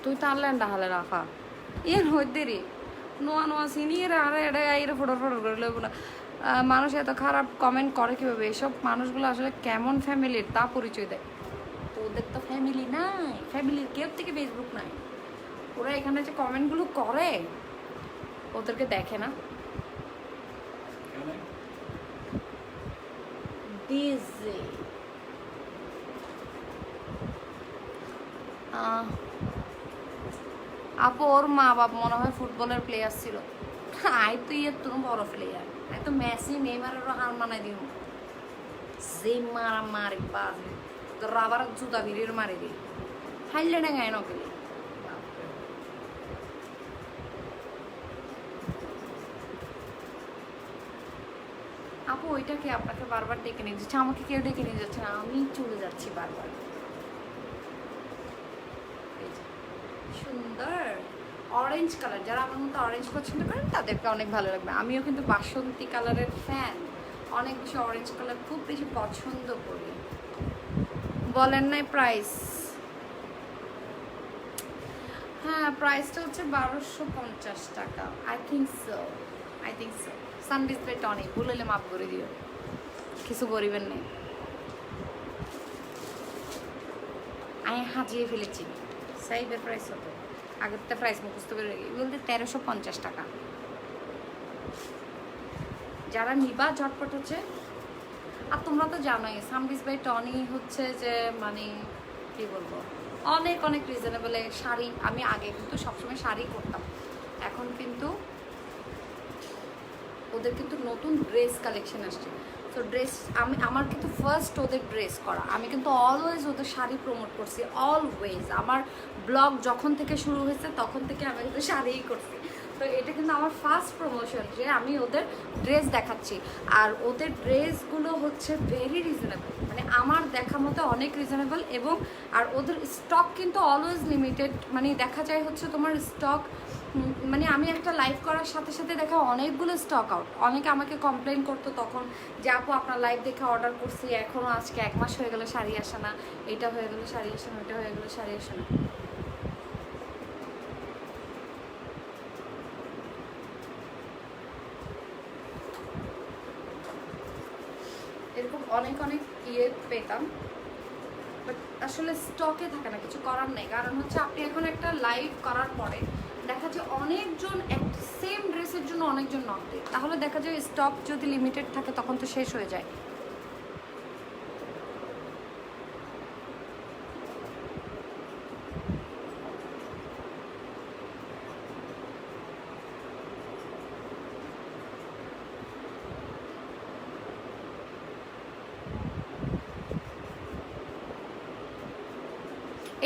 তুই তাহলে ডাহালে রাখা ইয়ে হইতেরি নোয়া নোয়া সিনিয়র আরে এটা এর ফটো ফটো করে লইব না। মানুষ এত খারাপ কমেন্ট করে কীভাবে? এসব মানুষগুলো আসলে কেমন ফ্যামিলির তা পরিচয় দেয়। তো ওদের তো ফ্যামিলি নাই, ফ্যামিলির কেউ থেকে ফেসবুক নাই। ওরা এখানে যে কমেন্টগুলো করে ওদেরকে দেখে না। বিজি আপু ওর মা বাপ মনে হয় ফুটবলের প্লেয়ার ছিল। আই তো ইয়ে তোর বড় প্লেয়ার, আই তো মেসি নেইমারেরও হার মানাই দিব। যে মারা মারি বাজে তো রাবার জুতা ভিড়ের মারি দিই হাইলে না গায়ে নকলি। আপু ওইটাকে আপনাকে বারবার ডেকে নিয়ে যাচ্ছে, আমাকে কেউ ডেকে নিয়ে যাচ্ছে না, আমি চলে যাচ্ছি বারবার। সুন্দর অরেঞ্জ কালার, যারা আমার মতো অরেঞ্জ পছন্দ করেন তাদেরকে অনেক ভালো লাগবে। আমিও কিন্তু বাসন্তী কালারের ফ্যান, অনেক বেশি অরেঞ্জ কালার খুব বেশি পছন্দ করি। বলেন নাই প্রাইস? হ্যাঁ প্রাইসটা হচ্ছে 1250 টাকা। I think so, I think so. সানবিজ বাই টনি বললে মাফ করে দিও, কিছু করিবেন নেই। আমি হাজিয়ে ফেলেছি। সাইবের প্রাইস হতো আগেরটা প্রাইস মুখস্থ করে রেখে বলতে 1350 টাকা। যারা নিবা ঝটপট হচ্ছে। আর তোমরা তো জানোই সানবিজ বাই টনি হচ্ছে যে মানে কি বলবো অনেক অনেক রিজনেবলে শাড়ি। আমি আগে কিন্তু সবসময় শাড়ি করতাম, এখন কিন্তু ওদের কিন্তু নতুন ড্রেস কালেকশন আসছে। তো ড্রেস আমার কিন্তু ফার্স্ট ওদের ড্রেস করা। আমি কিন্তু অলওয়েজ ওদের শাড়ি প্রমোট করছি, অলওয়েজ। আমার ব্লগ যখন থেকে শুরু হয়েছে তখন থেকে আমি কিন্তু শাড়িই করছি। তো এটা কিন্তু আমার ফার্স্ট প্রমোশন যে আমি ওদের ড্রেস দেখাচ্ছি। আর ওদের ড্রেসগুলো হচ্ছে ভেরি রিজনেবল, মানে আমার দেখা মতো অনেক রিজনেবল। এবং আর ওদের স্টক কিন্তু অলওয়েজ লিমিটেড, মানে দেখা যায় হচ্ছে তোমার স্টক মানে আমি একটা লাইভ করার সাথে সাথে দেখা অনেকগুলো স্টক আউট। অনেকে আমাকে কমপ্লেন করতো তখন যে আপু আপনার লাইভ দেখে অর্ডার করছি, এখনও আজকে 1 মাস হয়ে গেলে শাড়ি আসে না, এটা হয়ে গেলো শাড়ি আসে না, ওইটা হয়ে গেলো শাড়ি আসে না। অনেক অনেক ইয়ে পেতাম, বাট আসলে স্টকে থাকে না, কিছু করার নেই। কারণ হচ্ছে আপনি এখন একটা লাইভ করার পরে দেখা যায় অনেকজন সেম ড্রেসের জন্য অনেকজন নক দেয়, তাহলে দেখা যায় স্টক যদি লিমিটেড থাকে তখন তো শেষ হয়ে যায়।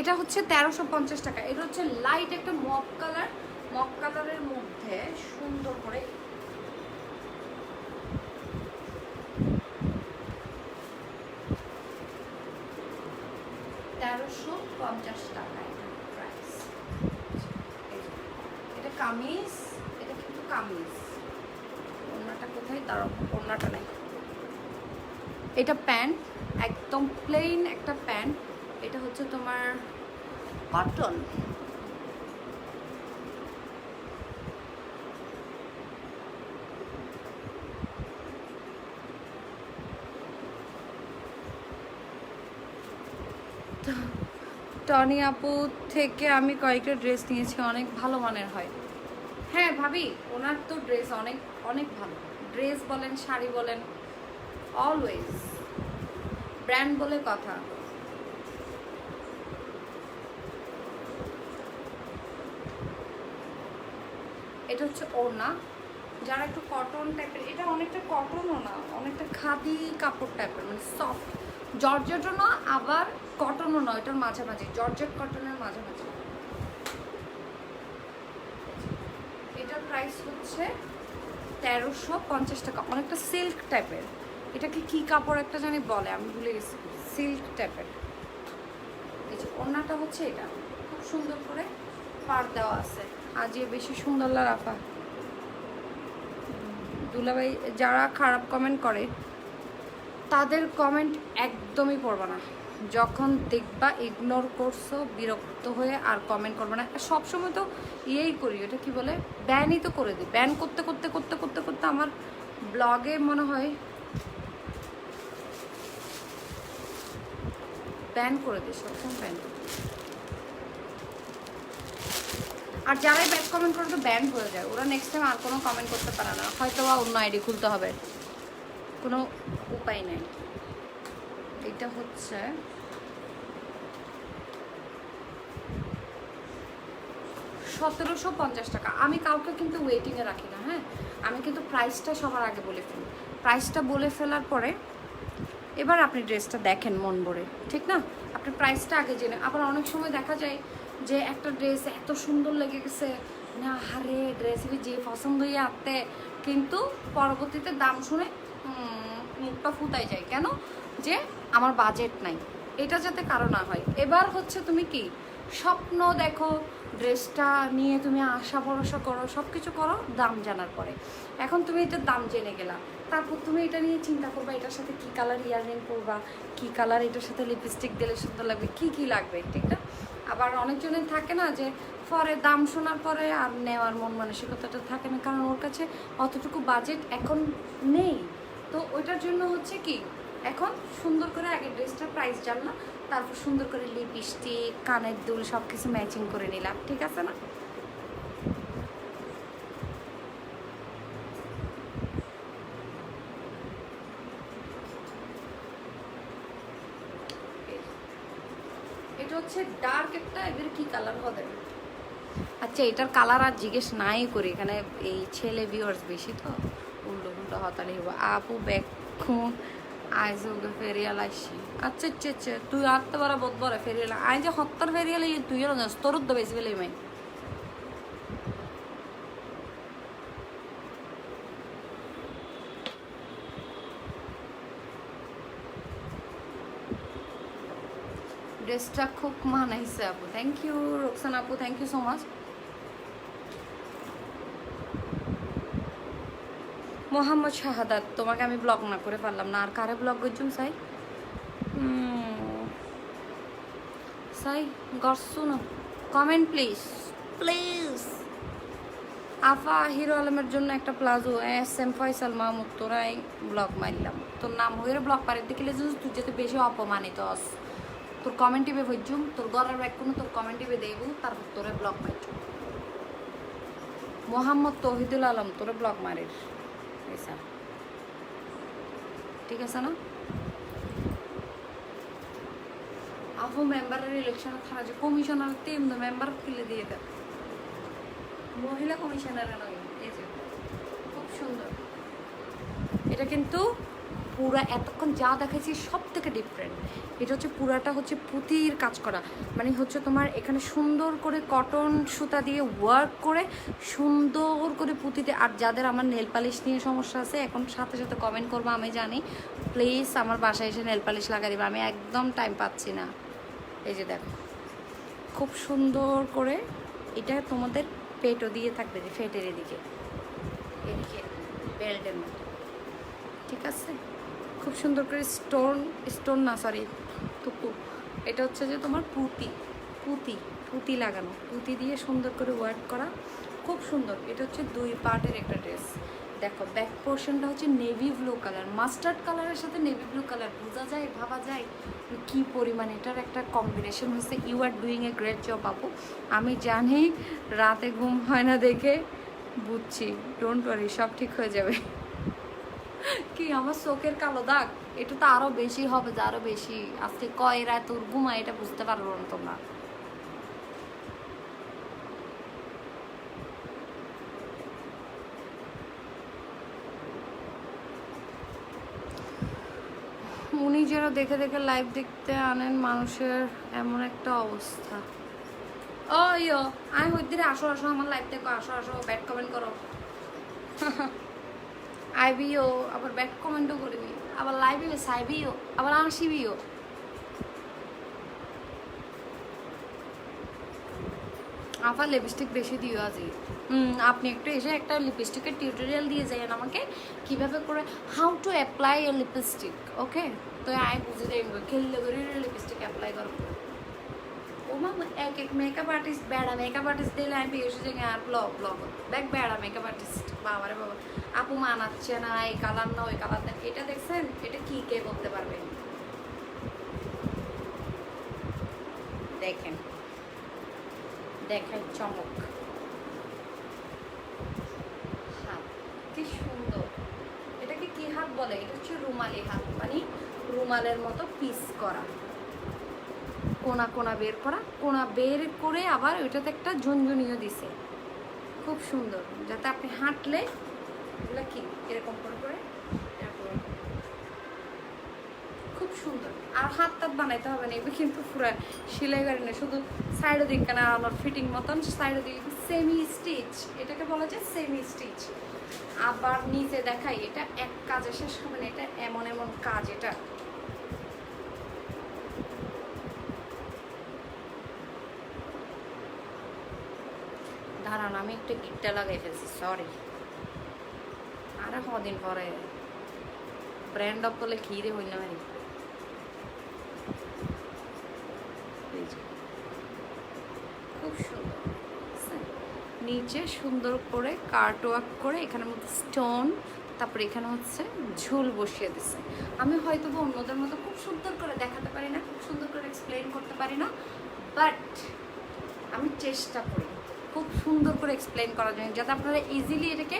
এটা হচ্ছে 1350 টাকা। এটা হচ্ছে লাইট একটা মক কালারের মধ্যে সুন্দর করে 1350 টাকা এটা প্রাইস। এটা কামিজ, এটা কিন্তু কামিজ। ওড়নাটা কোথায়? তার ওড়নাটা নাই। এটা প্যান্ট, একদম প্লেন একটা প্যান্ট। এটা হচ্ছে তোমার কটন। টনি আপু থেকে আমি কয়েকটা ড্রেস নিয়েছি, অনেক ভালো মানের হয়। হ্যাঁ ভাবি, ওনার তো ড্রেস অনেক অনেক ভালো। ড্রেস বলেন, শাড়ি বলেন, অলওয়েজ ব্র্যান্ড বলে কথা। এটা হচ্ছে ওড়না, যারা একটু কটন টাইপের, এটা অনেকটা কটনও না, অনেকটা খাদি কাপড় টাইপের, মানে সফট জর্জেটও না আবার কটনও নয়, এটার মাঝামাঝি, জর্জেট কটনের মাঝামাঝি। এটার প্রাইস হচ্ছে 1350 টাকা, অনেকটা সিল্ক টাইপের। এটাকে কি কাপড় একটা জানি বলে, আমি ভুলে গেছি, সিল্ক টাইপের। এই যে ওড়নাটা হচ্ছে এটা, খুব সুন্দর করে পাড় দেওয়া আছে। আজ বেশি সুন্দর রাফা দুলাভাই, যারা খারাপ কমেন্ট করে তাদের কমেন্ট একদমই পড়বা না। যখন দেখবা ইগনোর করছো, বিরক্ত হয়ে আর কমেন্ট করবে না। সবসময় তো ইয়েই করি, এটা কি বলে, ব্যানই তো করে দিই। ব্যান করতে করতে করতে করতে করতে আমার ব্লগে মনে হয় ব্যান করে দিই, সবসময় ব্যান করে দিই। আর যারাই ব্যাড কমেন্ট করে তো ব্যান হয়ে যায়, ওরা নেক্সট টাইম আর কোনো কমেন্ট করতে পারে না, হয়তো বা অন্য আইডি খুলতে হবে, কোনো উপায় নেই। এটা হচ্ছে 1750 টাকা। আমি কাউকে কিন্তু ওয়েটিংয়ে রাখি না, হ্যাঁ, আমি কিন্তু প্রাইসটা সবার আগে বলে ফেলি। প্রাইসটা বলে ফেলার পরে এবার আপনি ড্রেসটা দেখেন মন ভরে, ঠিক না? আপনি প্রাইসটা আগে জেনে। আবার অনেক সময় দেখা যায় যে একটা ড্রেস এত সুন্দর লেগে গেছে না, হারে ড্রেস যে পছন্দ হয়ে আনতে, কিন্তু পরবর্তীতে দাম শুনে মুখটা ফুটাই যায়। কেন? যে আমার বাজেট নাই। এটা যাতে কারো না হয়। এবার হচ্ছে তুমি কি স্বপ্ন দেখো, ড্রেসটা নিয়ে তুমি আশা ভরসা করো, সব কিছু করো দাম জানার পরে। এখন তুমি এটার দাম জেনে গেলা, তারপর তুমি এটা নিয়ে চিন্তা করবা এটার সাথে কী কালার ইয়াররিং করবা, কী কালার এটার সাথে লিপস্টিক দিলে সুন্দর লাগবে, কী লাগবে, ঠিক না? আবার অনেকজনের থাকে না যে পরে দাম শোনার পরে আর নেওয়ার মন মানসিকতাটা থাকে না, কারণ ওর কাছে অতটুকু বাজেট এখন নেই। তো ওইটার জন্য হচ্ছে কি, এখন সুন্দর করে আগে ড্রেসটার প্রাইস জানলাম, তারপর সুন্দর করে লিপস্টিক, কানের দুল সব কিছু ম্যাচিং করে নিলাম, ঠিক আছে না? এটা হচ্ছে ডার্ক একটা, এবার কি কালার হবে? আচ্ছা, এটার কালার আর জিজ্ঞেস নাই করি, এখানে এই ছেলে ভিউয়ার্স বেশি তো উল্টো উল্টো হতালি হবো। আপু বেক্ষণ আইজ ওকে ফেরিয়াল আসছি। আচ্ছা আচ্ছা আচ্ছা, তুই আটতে পারা বোধ বলে ফেরিয়াল আই যে হত্যার ফেরিয়াল, তুই তোর তো বেশি ফেলে মাই। ড্রেসটা খুব মানাইছে আপু, থ্যাংক ইউ রোকসান আপু, thank you so much. Mohammad Shahadat, তোমাকে আমি ব্লগ না করে পারলাম না, আর কারে ব্লগ করছুন সাই সাই গড়ছু না, কমেন্ট প্লিজ প্লিজ। আফা হিরো আলমের জন্য একটা palazzo S M Faisal Mahmud তোরাই ব্লগ মারলাম তোর নাম হয়ে ব্লগ পারে দেখিলে তুই যেতে বেশি অপমানিত হস তোর কমেন্টিভে ভজ্জুম তোর গড়ার ব্যাগ কোনো তোর কমেন্টিভে দেবু তারপর তোরে ব্লগ মারছুম মোহাম্মদ তৌহিদুল আলম তোরে ব্লগ মারির ঠিক আছে না আফু মেম্বারের ইলেকশনে থাকা যে কমিশনার টিম মেম্বার কিলে দিয়ে দেয় মহিলা কমিশনার নয় এই যে খুব সুন্দর এটা কিন্তু পুরা এতক্ষণ যা দেখাচ্ছি সব থেকে ডিফারেন্ট এটা হচ্ছে পুরাটা হচ্ছে পুঁতির কাজ করা মানে হচ্ছে তোমার এখানে সুন্দর করে কটন সুতা দিয়ে ওয়ার্ক করে সুন্দর করে পুঁতিতে আর যাদের আমার নেল পালিশ নিয়ে সমস্যা আছে এখন সাথে সাথে কমেন্ট করবো আমি জানি প্লিজ আমার বাসায় এসে নেল পালিশ লাগাই দিবে আমি একদম টাইম পাচ্ছি না এই যে দেখো খুব সুন্দর করে এটা তোমাদের পেটও দিয়ে থাকবে যে ফেটের এদিকে বেল্টের মতো ঠিক আছে খুব সুন্দর করে স্টোন না সরি টুকু এটা হচ্ছে যে তোমার পুঁতি লাগানো পুঁতি দিয়ে সুন্দর করে ওয়ার্ক করা খুব সুন্দর এটা হচ্ছে 2 পার্টের একটা ড্রেস দেখো ব্যাক পোর্শনটা হচ্ছে নেভি ব্লু কালার মাস্টার্ড কালারের সাথে নেভি ব্লু কালার বোঝা যায় ভাবা যায় কি পরিমাণ এটার একটা কম্বিনেশন হচ্ছে you are doing a great job আপু আমি জানি রাতে ঘুম হয় না দেখে বুঝছি ডোন্ট ওয়ারি সব ঠিক হয়ে যাবে কি আমার চোখের কালো দাগ এটা তো আরো বেশি হবে যে আরো বেশি আজকে কয় রাত তোর ঘুমা এটা বুঝতে পারবো না তোমরা উনি যেন দেখে দেখে লাইভ দেখতে আনেন মানুষের এমন একটা অবস্থা ও ইয়ো আমি হইদিরে আসো আসো আমার লাইভ দেখো আসো আসো ব্যাড কমেন্ট করো আইবিও আবার ব্যাড কমেন্টও করবি আবার লাইভে সাইবিও আবার আসিবিও আবার লিপস্টিক বেশি দিও আজই আপনি একটু এসে একটা লিপস্টিকের টিউটোরিয়াল দিয়ে যাইয়েন আমাকে কিভাবে করে how to apply a lipstick okay তো আই বুঝে দেখবো খেললে করে লিপস্টিক অ্যাপ্লাই করবো ও মা এক মেকআপ আর্টিস্ট বেড়া মেকআপ আর্টিস্ট দিলে আমি এসে যে আর ব্লগ দেখ বেড়া মেকআপ আর্টিস্ট বাবারে বাবা আপু মানাচ্ছে না এই কালার না ওই কালার না এটা দেখছেন এটা কি কে করতে পারবে দেখেন দেখাই চমক হাত কি সুন্দর এটাকে কি হাত বলে এটা হচ্ছে রুমালি হাত মানে রুমালের মতো পিস করা কোনা কোনা বের করা কোনা বের করে আবার ওইটাতে একটা ঝুনঝুনিও দিছে খুব সুন্দর যাতে আপনি হাঁটলে এগুলো কি এরকম করে করে খুব সুন্দর আর হাত টাত বানাইতে হবে না এবার কিন্তু পুরো সেলাই করে না শুধু সাইডে দিক কেনা আমার ফিটিং মতন সাইডে দিক সেমি স্টিচ এটাকে বলা যায় সেমি স্টিচ আবার নিচে দেখাই এটা এক কাজে শেষ হবে না এটা এমন এমন কাজ এটা দাঁড়ান আমি একটা গিটটা লাগাই ফেলছি সরি আরে কদিন পরে ব্র্যান্ড অফ বলে খিরে হইল না খুব সুন্দর নিচে সুন্দর করে কার্ট ওয়ার্ক করে এখানের মধ্যে স্টোন তারপরে এখানে হচ্ছে ঝুল বসিয়ে দিচ্ছে আমি হয়তো অন্যদের মতো খুব সুন্দর করে দেখাতে পারি না খুব সুন্দর করে এক্সপ্লেন করতে পারি না বাট আমি চেষ্টা করি খুব সুন্দর করে এক্সপ্লেন করার জন্য যাতে আপনারা ইজিলি এটাকে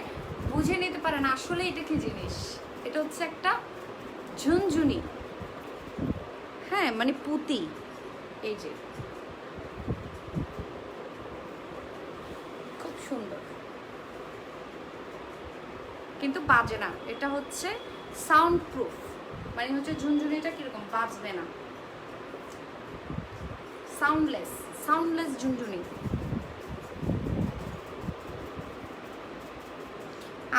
বুঝে নিতে পারেন আসলে এটা কি জিনিস এটা হচ্ছে একটা ঝুনঝুনি হ্যাঁ মানে পুঁতি এই যে খুব সুন্দর কিন্তু বাজে না এটা হচ্ছে সাউন্ড প্রুফ মানে হচ্ছে ঝুনঝুনিটা কিরকম বাজবে না সাউন্ডলেস ঝুনঝুনি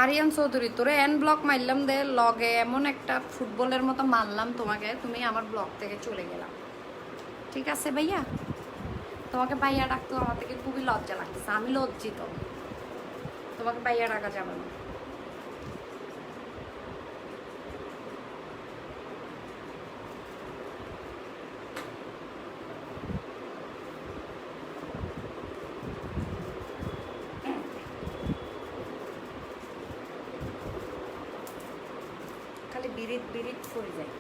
আরিয়ান চৌধুরী তোরে এন ব্লক মারলাম দে লগে এমন একটা ফুটবলের মতো মারলাম তোমাকে তুমি আমার ব্লক থেকে চলে গেলাম ঠিক আছে ভাইয়া তোমাকে ভাইয়া ডাকতো আমার থেকে খুবই লজ্জা লাগতেছে আমি লজ্জিত তোমাকে ভাইয়া ডাকা যাবে না বিরিত বিরিত করে যায়।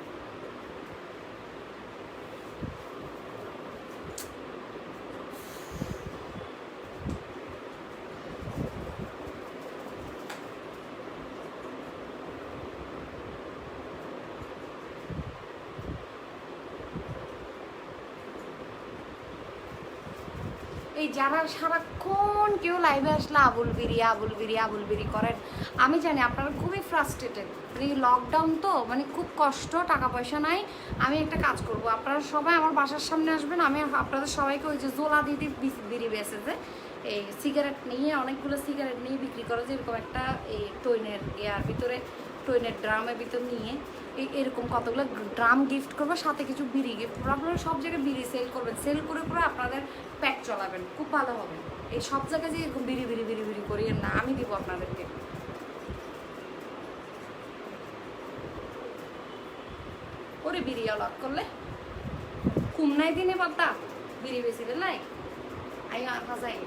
এই যারা সারাক্ষণ কেউ লাইভে আসলে আবুল বিরি করেন, আমি জানি আপনারা খুবই ফ্রাস্ট্রেটেড, মানে লকডাউন তো, মানে খুব কষ্ট, টাকা পয়সা নাই। আমি একটা কাজ করব, আপনারা সবাই আমার বাসার সামনে আসবেন, আমি আপনাদের সবাইকে ওই যে জোলা দিদি বিড়ি বেছে যে এই সিগারেট নিয়ে, অনেকগুলো সিগারেট নিয়ে বিক্রি করে, যেরকম একটা এই টইনের ইয়ার ভিতরে, টইনের ড্রামের ভিতর নিয়ে এরকম কতগুলো ড্রাম গিফট করবো, সাথে কিছু বিড়ি গিফট করবো। আপনারা সব জায়গায় বিড়ি সেল করবেন, সেল করে করে আপনাদের প্যাক চলাবেন, খুব ভালো হবে। এই সব জায়গায় যে এরকম বিড়ি করিয়েন না, আমি দিব আপনাদেরকে। ওরে বিড়ি অলক করলে কুমনাই দিনে বাদ্দা বিড়ি বেশি বেলাই আই আর যাই।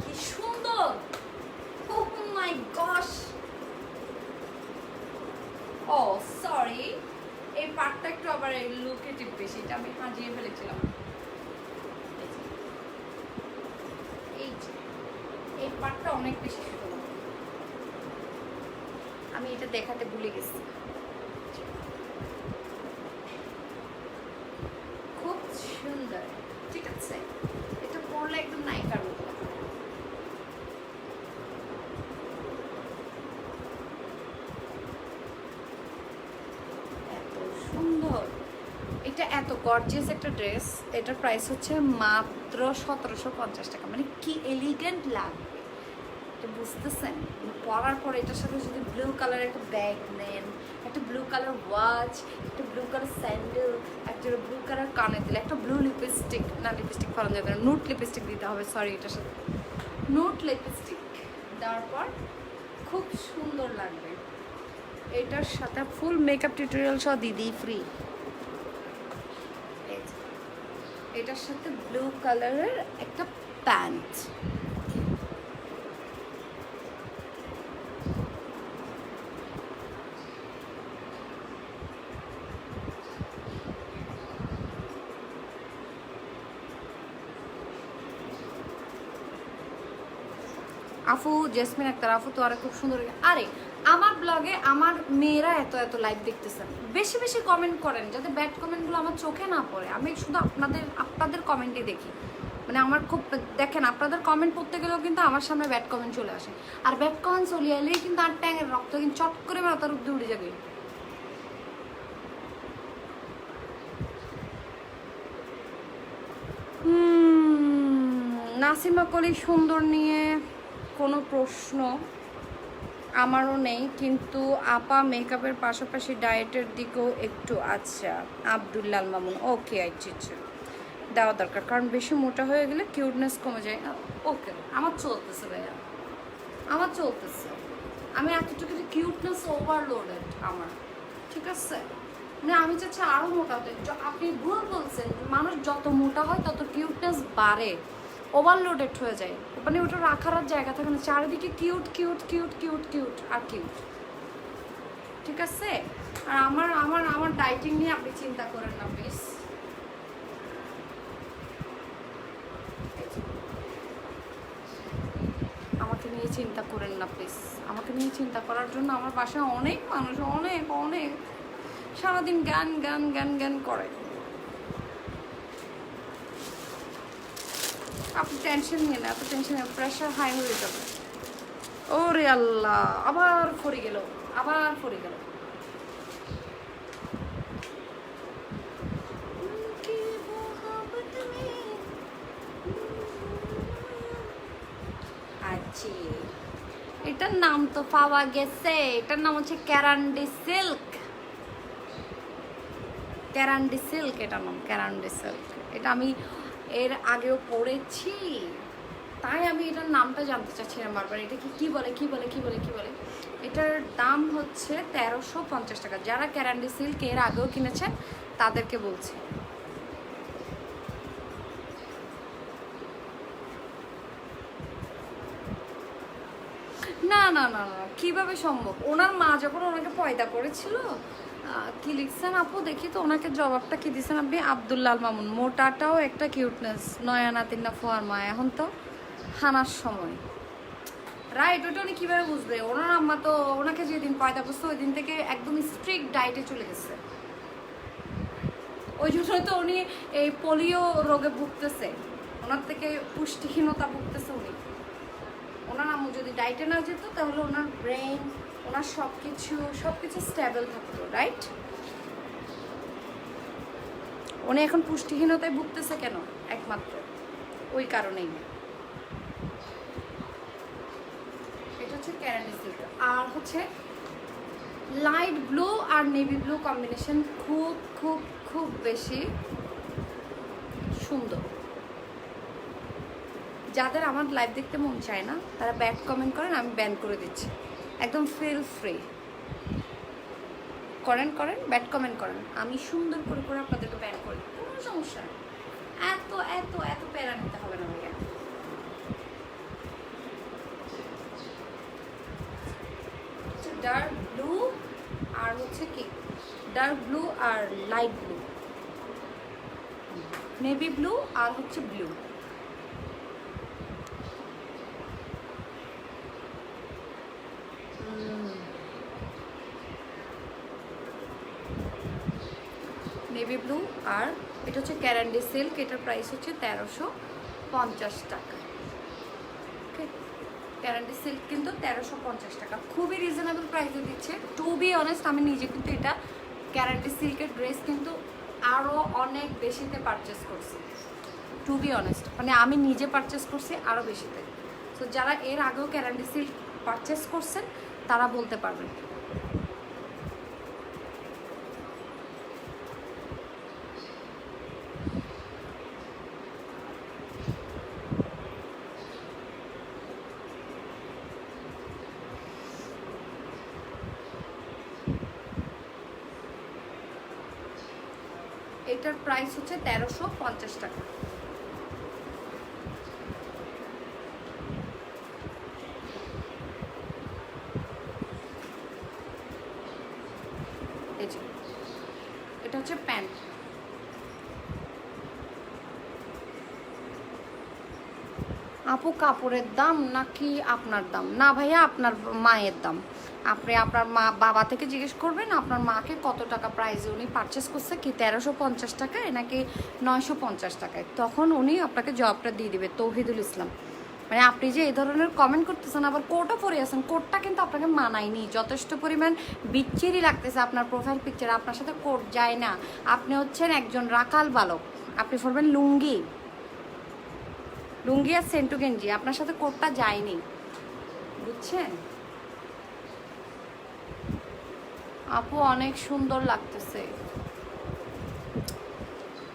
কি সুন্দর, ও মাই গশ। ও সরি, এই পার্টটা একটু আবার লুকেটিভ বেশি, এটা আমি হাজিয়ে ফেলেছিলাম। এই পার্টটা অনেক বেশি সুন্দর, আমি এটা দেখাতে ভুলে গেছি। খুব সুন্দর, ঠিক আছে, এটা পরলে একদম নায়িকার মতো। সুন্দর, এটা এত গর্জিয়াস একটা ড্রেস, এটার প্রাইস হচ্ছে মাত্র 1750 টাকা। মানে কি এলিগেন্ট লাগবে এটা বুঝতেছেন? পরার পরে এটার সাথে যদি ব্লু কালার একটা ব্যাগ নেন, একটা ব্লু কালার ওয়াচ, একটা ব্লু কালার স্যান্ডেল, একটা ব্লু কালার কানে দিলে, একটা ব্লু লিপস্টিক, না লিপস্টিক ফলানো যাবে না, নুট লিপস্টিক দিতে হবে, সরি, এটার সাথে নুট লিপস্টিক দেওয়ার পর খুব সুন্দর লাগবে। এটার সাথে ফুল মেকআপ টিউটোরিয়াল সহ দিদি ফ্রি। এটার সাথে ব্লু কালারের একটা প্যান্ট, আফু জেসমিন আক্তার, আফু তো আর খুব সুন্দর। আরে আমার ব্লগে আমার মেয়েরা এত এত লাইভ দেখতেছেন, বেশি বেশি কমেন্ট করেন যাতে ব্যাড কমেন্টগুলো আমার চোখে না পড়ে। আমি শুধু আপনাদের কমেন্টই দেখি, মানে আমার খুব দেখেন, আপনাদের কমেন্ট পড়তে গেলেও কিন্তু আমার সামনে ব্যাড কমেন্ট চলে আসে, আর ব্যাড কমেন্ট চলে এলেই কিন্তু আর ট্যাঙের রক্ত কিন্তু চট করে মাথার উপরে উড়ে যাবে। নাসিমা কলি সুন্দর নিয়ে কোনো প্রশ্ন আমারও নেই, কিন্তু আপা মেকআপের পাশাপাশি ডায়েটের দিকেও একটু, আচ্ছা আব্দুল্লাল মামুন, ওকে, আচ্ছা দেওয়া দরকার, কারণ বেশি মোটা হয়ে গেলে কিউটনেস কমে যায়। ওকে, আমার চলতেছে ভাইয়া, আমার চলতেছে, আমি এতটুকু কিউটনেস ওভারলোডেড আমার, ঠিক আছে, মানে আমি চাচ্ছি আরও মোটা হতে। আপনি ভুল বলছেন, মানুষ যত মোটা হয় তত কিউটনেস বাড়ে, ওভারলোডেড হয়ে যায়, মানে ওটা রাখার আর জায়গা থাকে না, চারিদিকে cute cute cute cute cute আর কিউট, ঠিক আছে। আর আমার আমার আমার ডায়েটিং নিয়ে আপনি চিন্তা করেন না প্লিজ। আমাকে নিয়ে চিন্তা করেন না প্লিজ, আমাকে নিয়ে চিন্তা করার জন্য আমার বাসায় অনেক মানুষ, অনেক অনেক সারাদিন গান গান গান গান করে। আপনি টেনশন নিয়ে না, এত টেনশন, প্রেশার হাই হয়ে যাবে। ওরে আল্লাহ, আবার ফরে গেল, আবার ফরে গেল। আচ্ছা, এটার নাম তো পাওয়া গেছে, এটার নাম হচ্ছে ক্যারান্ডি সিল্ক, ক্যারান্ডি সিল্ক, এটার নাম ক্যারান্ডি সিল্ক। এটা আমি এর আগেও পড়েছি, তাই আমি এটার নামটা জানতে চাচ্ছিলাম বারবার, এটা কি বলে কি বলে কি বলে কি বলে। এটার দাম হচ্ছে 1350 টাকা। যারা ক্যারান্ডি সিল্ক এর আগেও কিনেছেন তাদেরকে বলছি, না না না না, কিভাবে সম্ভব? ওনার মা যখন ওনাকে পয়দা করেছিল, কি লিখছেন আপু দেখি তো, ওনাকে জবাবটা কি দিচ্ছেন আপনি? আব্দুল্লাল মামুন, মোটাটাও একটা কিউটনেস, নয়া নাতিন না ফোয়ার মা, এখন তো হানার সময়, রাইট? ওটা উনি কীভাবে বুঝবে? ওনার আম্মা তো ওনাকে যেদিন পয়দা করছে ওই দিন থেকে একদম স্ট্রিক্ট ডায়েটে চলে গেছে, ওই জন্যই তো উনি এই পোলিও রোগে ভুগতেছে, ওনার থেকে পুষ্টিহীনতা ভুগতেছে উনি। ওনার আম্মু যদি ডায়েটে না যেত তাহলে ওনার ব্রেন, ওনার সব কিছু স্টেবল থাকতো, রাইট? উনি এখন পুষ্টিহীনতায় ভুগতেছে কেন? একমাত্র ওই কারণেই। এটা হচ্ছে ক্যারানি সিল্ক, আর হচ্ছে লাইট ব্লু আর নেভি ব্লু কম্বিনেশন খুব খুব খুব বেশি সুন্দর। যাদের আমার লাইভ দেখতে মন চায় না তারা ব্যাড কমেন্ট করেন, আমি ব্যান করে দিচ্ছি, একদম ফিল ফ্রি করেন, ব্যাড কমেন্ট করেন, আমি সুন্দর করে করে আপনাদেরকে ব্যান করে দিই, কোনো সমস্যা নেই। এত এত এত প্যারা নিতে হবে না ভাইয়া। ডার্ক ব্লু আর হচ্ছে কি, ডার্ক ব্লু আর লাইট ব্লু, নেভি ব্লু আর হচ্ছে ব্লু। নেভি ব্লু, আর এটা হচ্ছে ক্যারান্ডি সিল্ক, এটার প্রাইস হচ্ছে 1350 টাকা। ওকে, ক্যারান্ডি সিল্ক কিন্তু 1350 টাকা, খুবই রিজনেবল প্রাইসে দিচ্ছে। টু বি অনেস্ট, আমি নিজে কিন্তু এটা ক্যারান্ডি সিল্কের ড্রেস কিন্তু আরও অনেক বেশিতে পারচেস করছি, টু বি অনেস্ট, মানে আমি নিজে পারচেস করছি আরও বেশিতে। তো যারা এর আগেও ক্যারান্ডি সিল্ক পারচেস করছেন তারা বলতে পারবেন। এটার প্রাইস হচ্ছে 1350 টাকা। এই যে এটা হচ্ছে প্যান্ট, আপু কাপড়ের দাম নাকি আপনার দাম? না ভাইয়া, আপনার মায়ের দাম। আপনি আপনার মা বাবা থেকে জিজ্ঞেস করবেন আপনার মাকে কত টাকা প্রাইসে উনি পারচেস করছে, কি 1350 টাকায় নাকি 950 টাকায়, তখন উনি আপনাকে জবটা দিয়ে দিবে। তৌহিদুল ইসলাম, মানে আপনি যে এই ধরনের কমেন্ট করতেছেন, আবার কোটও পরে আছেন, কোটটা কিন্তু আপনাকে মানায়নি, যথেষ্ট পরিমাণ বিচ্ছিরি লাগতেছে আপনার প্রোফাইল পিকচার, আপনার সাথে কোট যায় না। আপনি হচ্ছেন একজন রাকাল বালক, আপনি পরবেন লুঙ্গি, লুঙ্গি আর সেন্টু গেঞ্জি, আপনার সাথে কোটটা যায়নি, বুঝছেন? আপু অনেক সুন্দর লাগতেছে,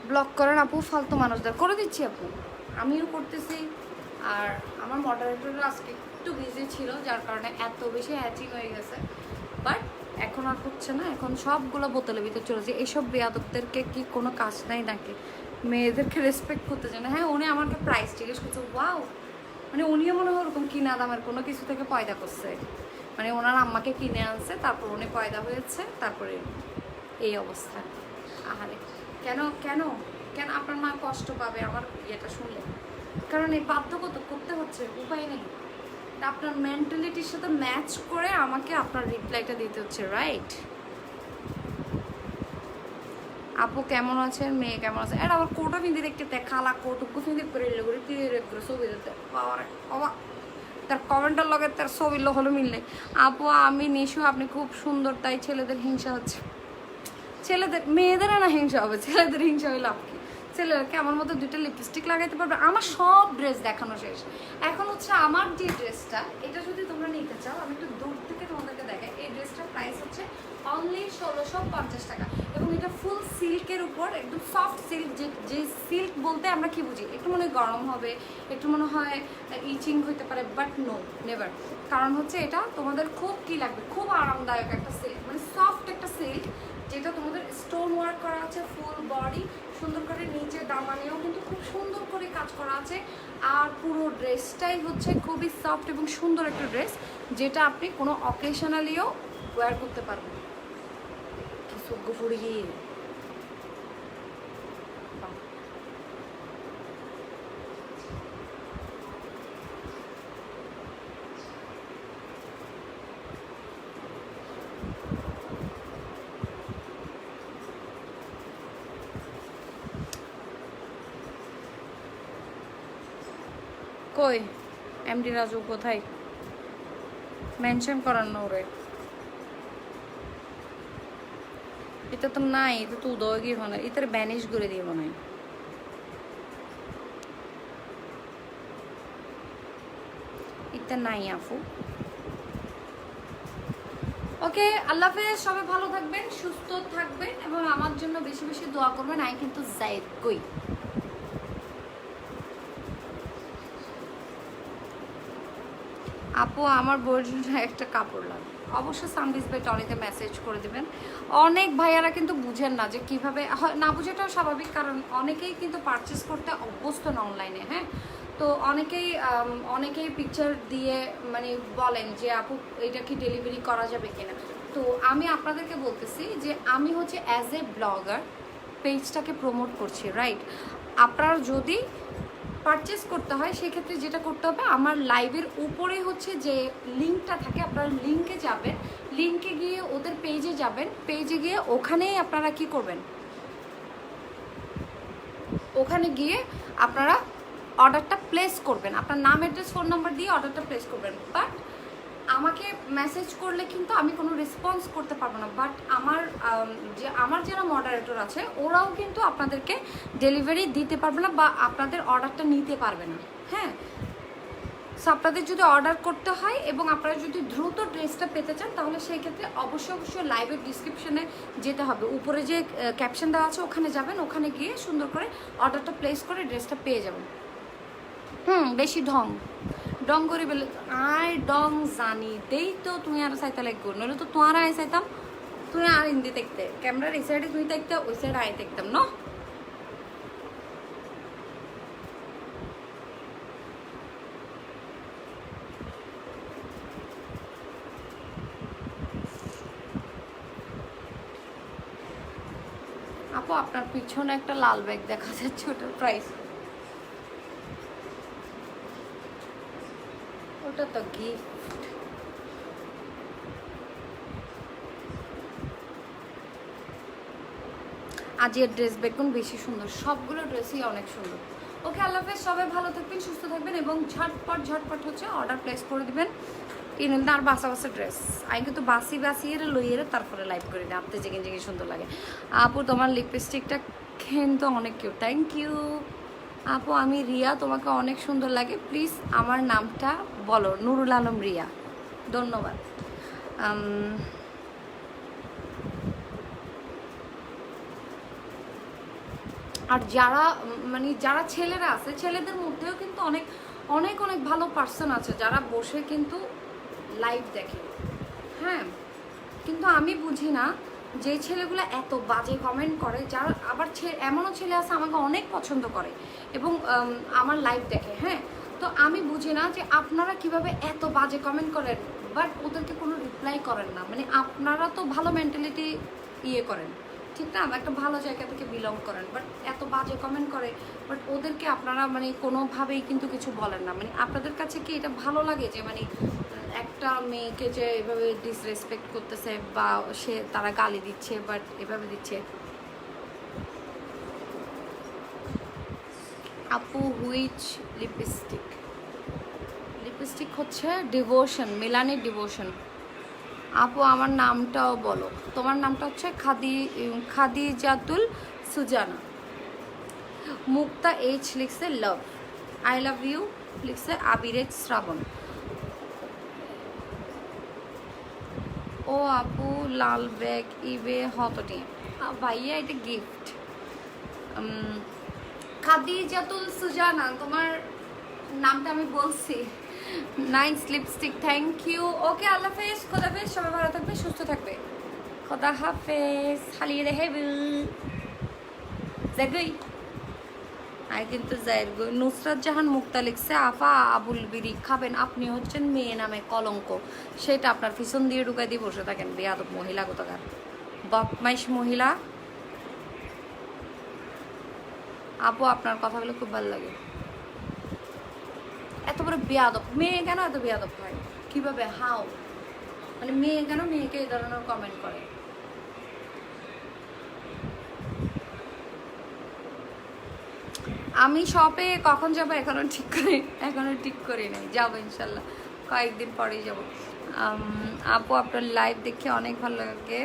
ব্লক করেন আপু, ফালতু মানুষদের করে দিচ্ছি আপু, আমিও করতেছি। আর আমার মডারেটরও আজকে একটু বিজি ছিল, যার কারণে এত বেশি হ্যাচিং হয়ে গেছে, বাট এখন আর হচ্ছে না, এখন সবগুলো বোতলের ভিতরে চলেছে। এইসব বেয়াদবদেরকে কি কোনো কাজ নাই নাকি? মেয়েদেরকে রেসপেক্ট করতে চায় না। হ্যাঁ, উনি আমাকে প্রাইস জিজ্ঞেস করছে, ওয়াও, মানে উনিও মনে হয় ওরকম কিনা দামের কোনো কিছু থেকে পয়দা করছে, মানে ওনার আম্মাকে কিনে আনছে, তারপর উনি পয়দা হয়েছে, তারপরে এই অবস্থা। আহারে, কেন কেন কেন আপনার মা কষ্ট পাবে আমার ইয়েটা শুনলে? কারণ এই বাধ্যগত করতে হচ্ছে, উপায় নেই, আপনার মেন্টালিটির সাথে ম্যাচ করে আমাকে আপনার রিপ্লাইটা দিতে হচ্ছে, রাইট? আপু কেমন আছেন, মেয়ে কেমন আছে? এটা আমার কোটো ফিন্দি দেখতে খালা কোটো ফিন্দি করে ছবি দিতে অবাক, তার কমেন্টের লগে তার ছবি হলো মিললে। আপু আমি নিশু, আপনি খুব সুন্দর, তাই ছেলেদের হিংসা হচ্ছে। ছেলেদের, মেয়েদের না হিংসা হবে, ছেলেদের হিংসা হয়ে লাভ কি? ছেলেকে আমার মতো দুটো লিপস্টিক লাগাইতে পারবে? আমার সব ড্রেস দেখানো শেষ, এখন হচ্ছে আমার যে ড্রেসটা, এটা যদি তোমরা নিতে চাও আমি একটু দূর থেকে তোমাদেরকে দেখাই। এই ড্রেসটার প্রাইস হচ্ছে অনলি 1650 টাকা, এবং এটা ফুল সিল্কের উপর, একদম সফট সিল্ক। যে সিল্ক বলতে আমরা কি বুঝি, একটু মনে হয় গরম হবে, একটু মনে হয় ইচিং হইতে পারে, বাট নো, নেভার। কারণ হচ্ছে এটা তোমাদের খুব কি লাগবে, খুব আরামদায়ক একটা সিল্ক, মানে সফট একটা সিল্ক, যেটা তোমাদের স্টোন ওয়ার্ক করা আছে ফুল বডি, সুন্দর করে নিচে দামানেও কিন্তু খুব সুন্দর করে কাজ করা আছে। আর পুরো ড্রেসটাই হচ্ছে খুবই সফট এবং সুন্দর একটা ড্রেস, যেটা আপনি কোনো অকেশনালিও ওয়্যার করতে পারবেন। কি সগ্য পড়ে গিয়ে কই এমডি রাজু কোথায়? মেনশন করার না ওরে, এটা তো নাই, এটা তো উদয় গিয়ে মনে হয় এটার ব্যানিশ করে দিয়ে মনে হয়। এটা নাই আপু। ওকে, আল্লাহ হাফেজ, সবাই ভালো থাকবেন, সুস্থ থাকবেন এবং আমার জন্য বেশি বেশি দোয়া করবেন। আই কিন্তু যাই কই আপু আমার বউয়ের জন্য একটা কাপড় লাগবে। অবশ্যই সানবিজ বাই টনিতে মেসেজ করে দিবেন। অনেক ভাইয়ারা কিন্তু বুঝেন না যে কীভাবে, না বুঝেটাও স্বাভাবিক, কারণ অনেকেই কিন্তু পারচেস করতে অভ্যস্ত না অনলাইনে। হ্যাঁ, তো অনেকেই পিকচার দিয়ে মানে বলেন যে আপু এটা কি ডেলিভারি করা যাবে কিনা। তো আমি আপনাদেরকে বলতেছি যে আমি হচ্ছে অ্যাজ এ ব্লগার পেজটাকে প্রমোট করছি, রাইট? আপনারা যদি পারচেস করতে হয় সেক্ষেত্রে যেটা করতে হবে, আমার লাইভের উপরে হচ্ছে যে লিঙ্কটা থাকে, আপনারা লিঙ্কে যাবেন, লিঙ্কে গিয়ে ওদের পেজে যাবেন, পেজে গিয়ে ওখানেই আপনারা কি করবেন, ওখানে গিয়ে আপনারা অর্ডারটা প্লেস করবেন, আপনার নাম অ্যাড্রেস ফোন নাম্বার দিয়ে অর্ডারটা প্লেস করবেন। বাট আমাকে মেসেজ করলে কিন্তু আমি কোনো রেসপন্স করতে পারবো না। বাট আমার যারা মডারেটর আছে ওরাও কিন্তু আপনাদেরকে ডেলিভারি দিতে পারবে না বা আপনাদের অর্ডারটা নিতে পারবে না। হ্যাঁ, সো আপনাদের যদি অর্ডার করতে হয় এবং আপনারা যদি দ্রুত ড্রেসটা পেতে চান তাহলে সেই ক্ষেত্রে অবশ্যই লাইভের ডিসক্রিপশনে যেতে হবে, উপরে যে ক্যাপশন দেওয়া আছে ওখানে যাবেন, ওখানে গিয়ে সুন্দর করে অর্ডারটা প্লেস করে ড্রেসটা পেয়ে যাবেন। বেশি ডং করি বলে আয় ডং জানি দেই তো তুমি আর চাইতে লাগবো, নইলে তো তোমার আয় চাইতাম, তুমি আর হিন্দি দেখতে, ক্যামেরার এই সাইডে তুমি দেখতে, ওই সাইডে আয় দেখতাম না। আপু আপনার পিছনে একটা লাল ব্যাগ দেখা যাচ্ছে, ওটার প্রাইস? ওটা তো গিফট। আজকের ড্রেস বেগুন বেশি সুন্দর, সবগুলো ড্রেসই অনেক সুন্দর। ওকে, আল্লাহ হাফেজ, সবাই ভালো থাকবেন, সুস্থ থাকবেন এবং ঝটপট হচ্ছে অর্ডার প্লেস করে দিবেন। কিনেন আর বাসা ড্রেস আমি কিন্তু বাসিয়ে লইয়ে তারপরে লাইভ করি না, আপনি জেগে সুন্দর লাগে। আপু তোমার লিপস্টিকটা কিন্তু অনেক কিউট, থ্যাংক ইউ আপু। আমি রিয়া, তোমাকে অনেক সুন্দর লাগে, প্লিজ আমার নামটা বলো। নুরুল আলম রিয়া, ধন্যবাদ। আর যারা ছেলেরা আছে, ছেলেদের মধ্যেও কিন্তু অনেক অনেক অনেক ভালো পার্সন আছে যারা বসে কিন্তু লাইভ দেখে। হ্যাঁ, কিন্তু আমি বুঝি না যে ছেলেগুলো এত বাজে কমেন্ট করে, যারা আবার এমনও ছেলে আছে আমাকে অনেক পছন্দ করে এবং আমার লাইভ দেখে। হ্যাঁ, তো আমি বুঝি না যে আপনারা কিভাবে এত বাজে কমেন্ট করেন বাট ওদেরকে কোনো রিপ্লাই করেন না। মানে আপনারা তো ভালো মেন্টালিটি করেন, ঠিক না, একটা ভালো জায়গা থেকে বিলং করেন, বাট এত বাজে কমেন্ট করে বাট ওদেরকে আপনারা মানে কোনোভাবেই কিন্তু কিছু বলেন না। মানে আপনাদের কাছে কি এটা ভালো লাগে যে মানে একটা মেয়েকে যে এভাবে ডিসরেসপেক্ট করতেছে বা তারা গালি দিচ্ছে বাট এভাবে দিচ্ছে? আপু হুইচ লিপস্টিক হচ্ছে ডিভোশন, মিলানির ডিভোশন। আপু আমার নামটাও বলো। তোমার নামটা হচ্ছে খাদিজাতুল সুজানা। মুক্তা এইচ লিখছে লাভ, আই লাভ ইউ লিখছে আবিরেজ শ্রাবণ। ও আপু লাল ব্যাগ ইবে হতটি ভাইয়া, এটা গিফট। খাদিজাতুল সুজানা তোমার নামটা আমি বলছি। Nice lipstick, thank you. Okay, Allah হাফেজ, খোদা হাফেজ, সবাই ভালো থাকবে, সুস্থ থাকবে, খোদা হাফেজ। হালিয়ে রেহে জাগই আই কিন্তু যাই গো। নুসরাত জাহান মুক্তা লিখছে, আফা আবুল বিরি খাবেন, আপনি হচ্ছেন মেয়ে নামে কলঙ্ক, সেটা আপনার পিছন দিয়ে ঢুকাই দিয়ে বসে থাকেন বেয়াদব মহিলা কোথাকার, বদমাইশ মহিলা। আপু আপনার কথাগুলো খুব ভালো লাগে। এত বড় বেয়াদব মেয়ে কেন এত বেয়াদব হয়? কিভাবে হাও মানে মেয়ে কেন মেয়েকে এই ধরনের কমেন্ট করে? আমি শপে কখন যাব এখনো ঠিক করি নাই, যাবো ইনশাল্লাহ কয়েকদিন পরেই যাব। আপু আপনার লাইভ দেখে অনেক ভালো লাগে।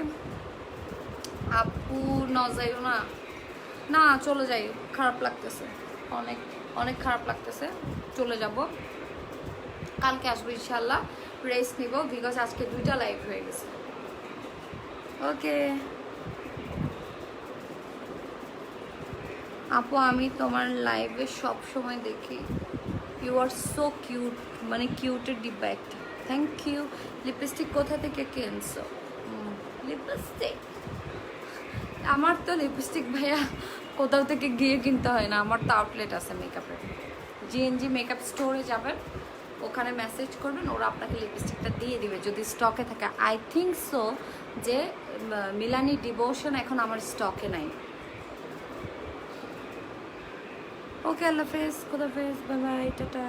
আপু ন যাইও না, না চলে যাই, খারাপ লাগতেছে, অনেক অনেক খারাপ লাগতেছে, চলে যাব। কালকে আসবো ইনশাল্লাহ, রেস্ট নিব, বিকজ আজকে 2টা লাইভ হয়ে গেছে। ওকে আপু আমি তোমার লাইভে সব সময় দেখি, ইউ আর সো কিউট, মানে কিউটের ডিব্বা একটা। Thank you. লিপস্টিক কোথা থেকে কিনছো? লিপস্টিক আমার তো লিপস্টিক ভাইয়া কোথাও থেকে গিয়ে কিনতে হয় না, আমার তো আউটলেট আছে মেকআপের, জিএনজি মেকআপ স্টোরে যাবেন, ওখানে মেসেজ করবেন, ওরা আপনাকে লিপস্টিকটা দিয়ে দিবে যদি স্টকে থাকে। আই থিঙ্ক সো যে মিলানি ডিভোশন এখন আমার স্টকে নাই। ওকে আল্লাহ হাফেজ, খুদা হাফেজ, বাই বাই, টাটা।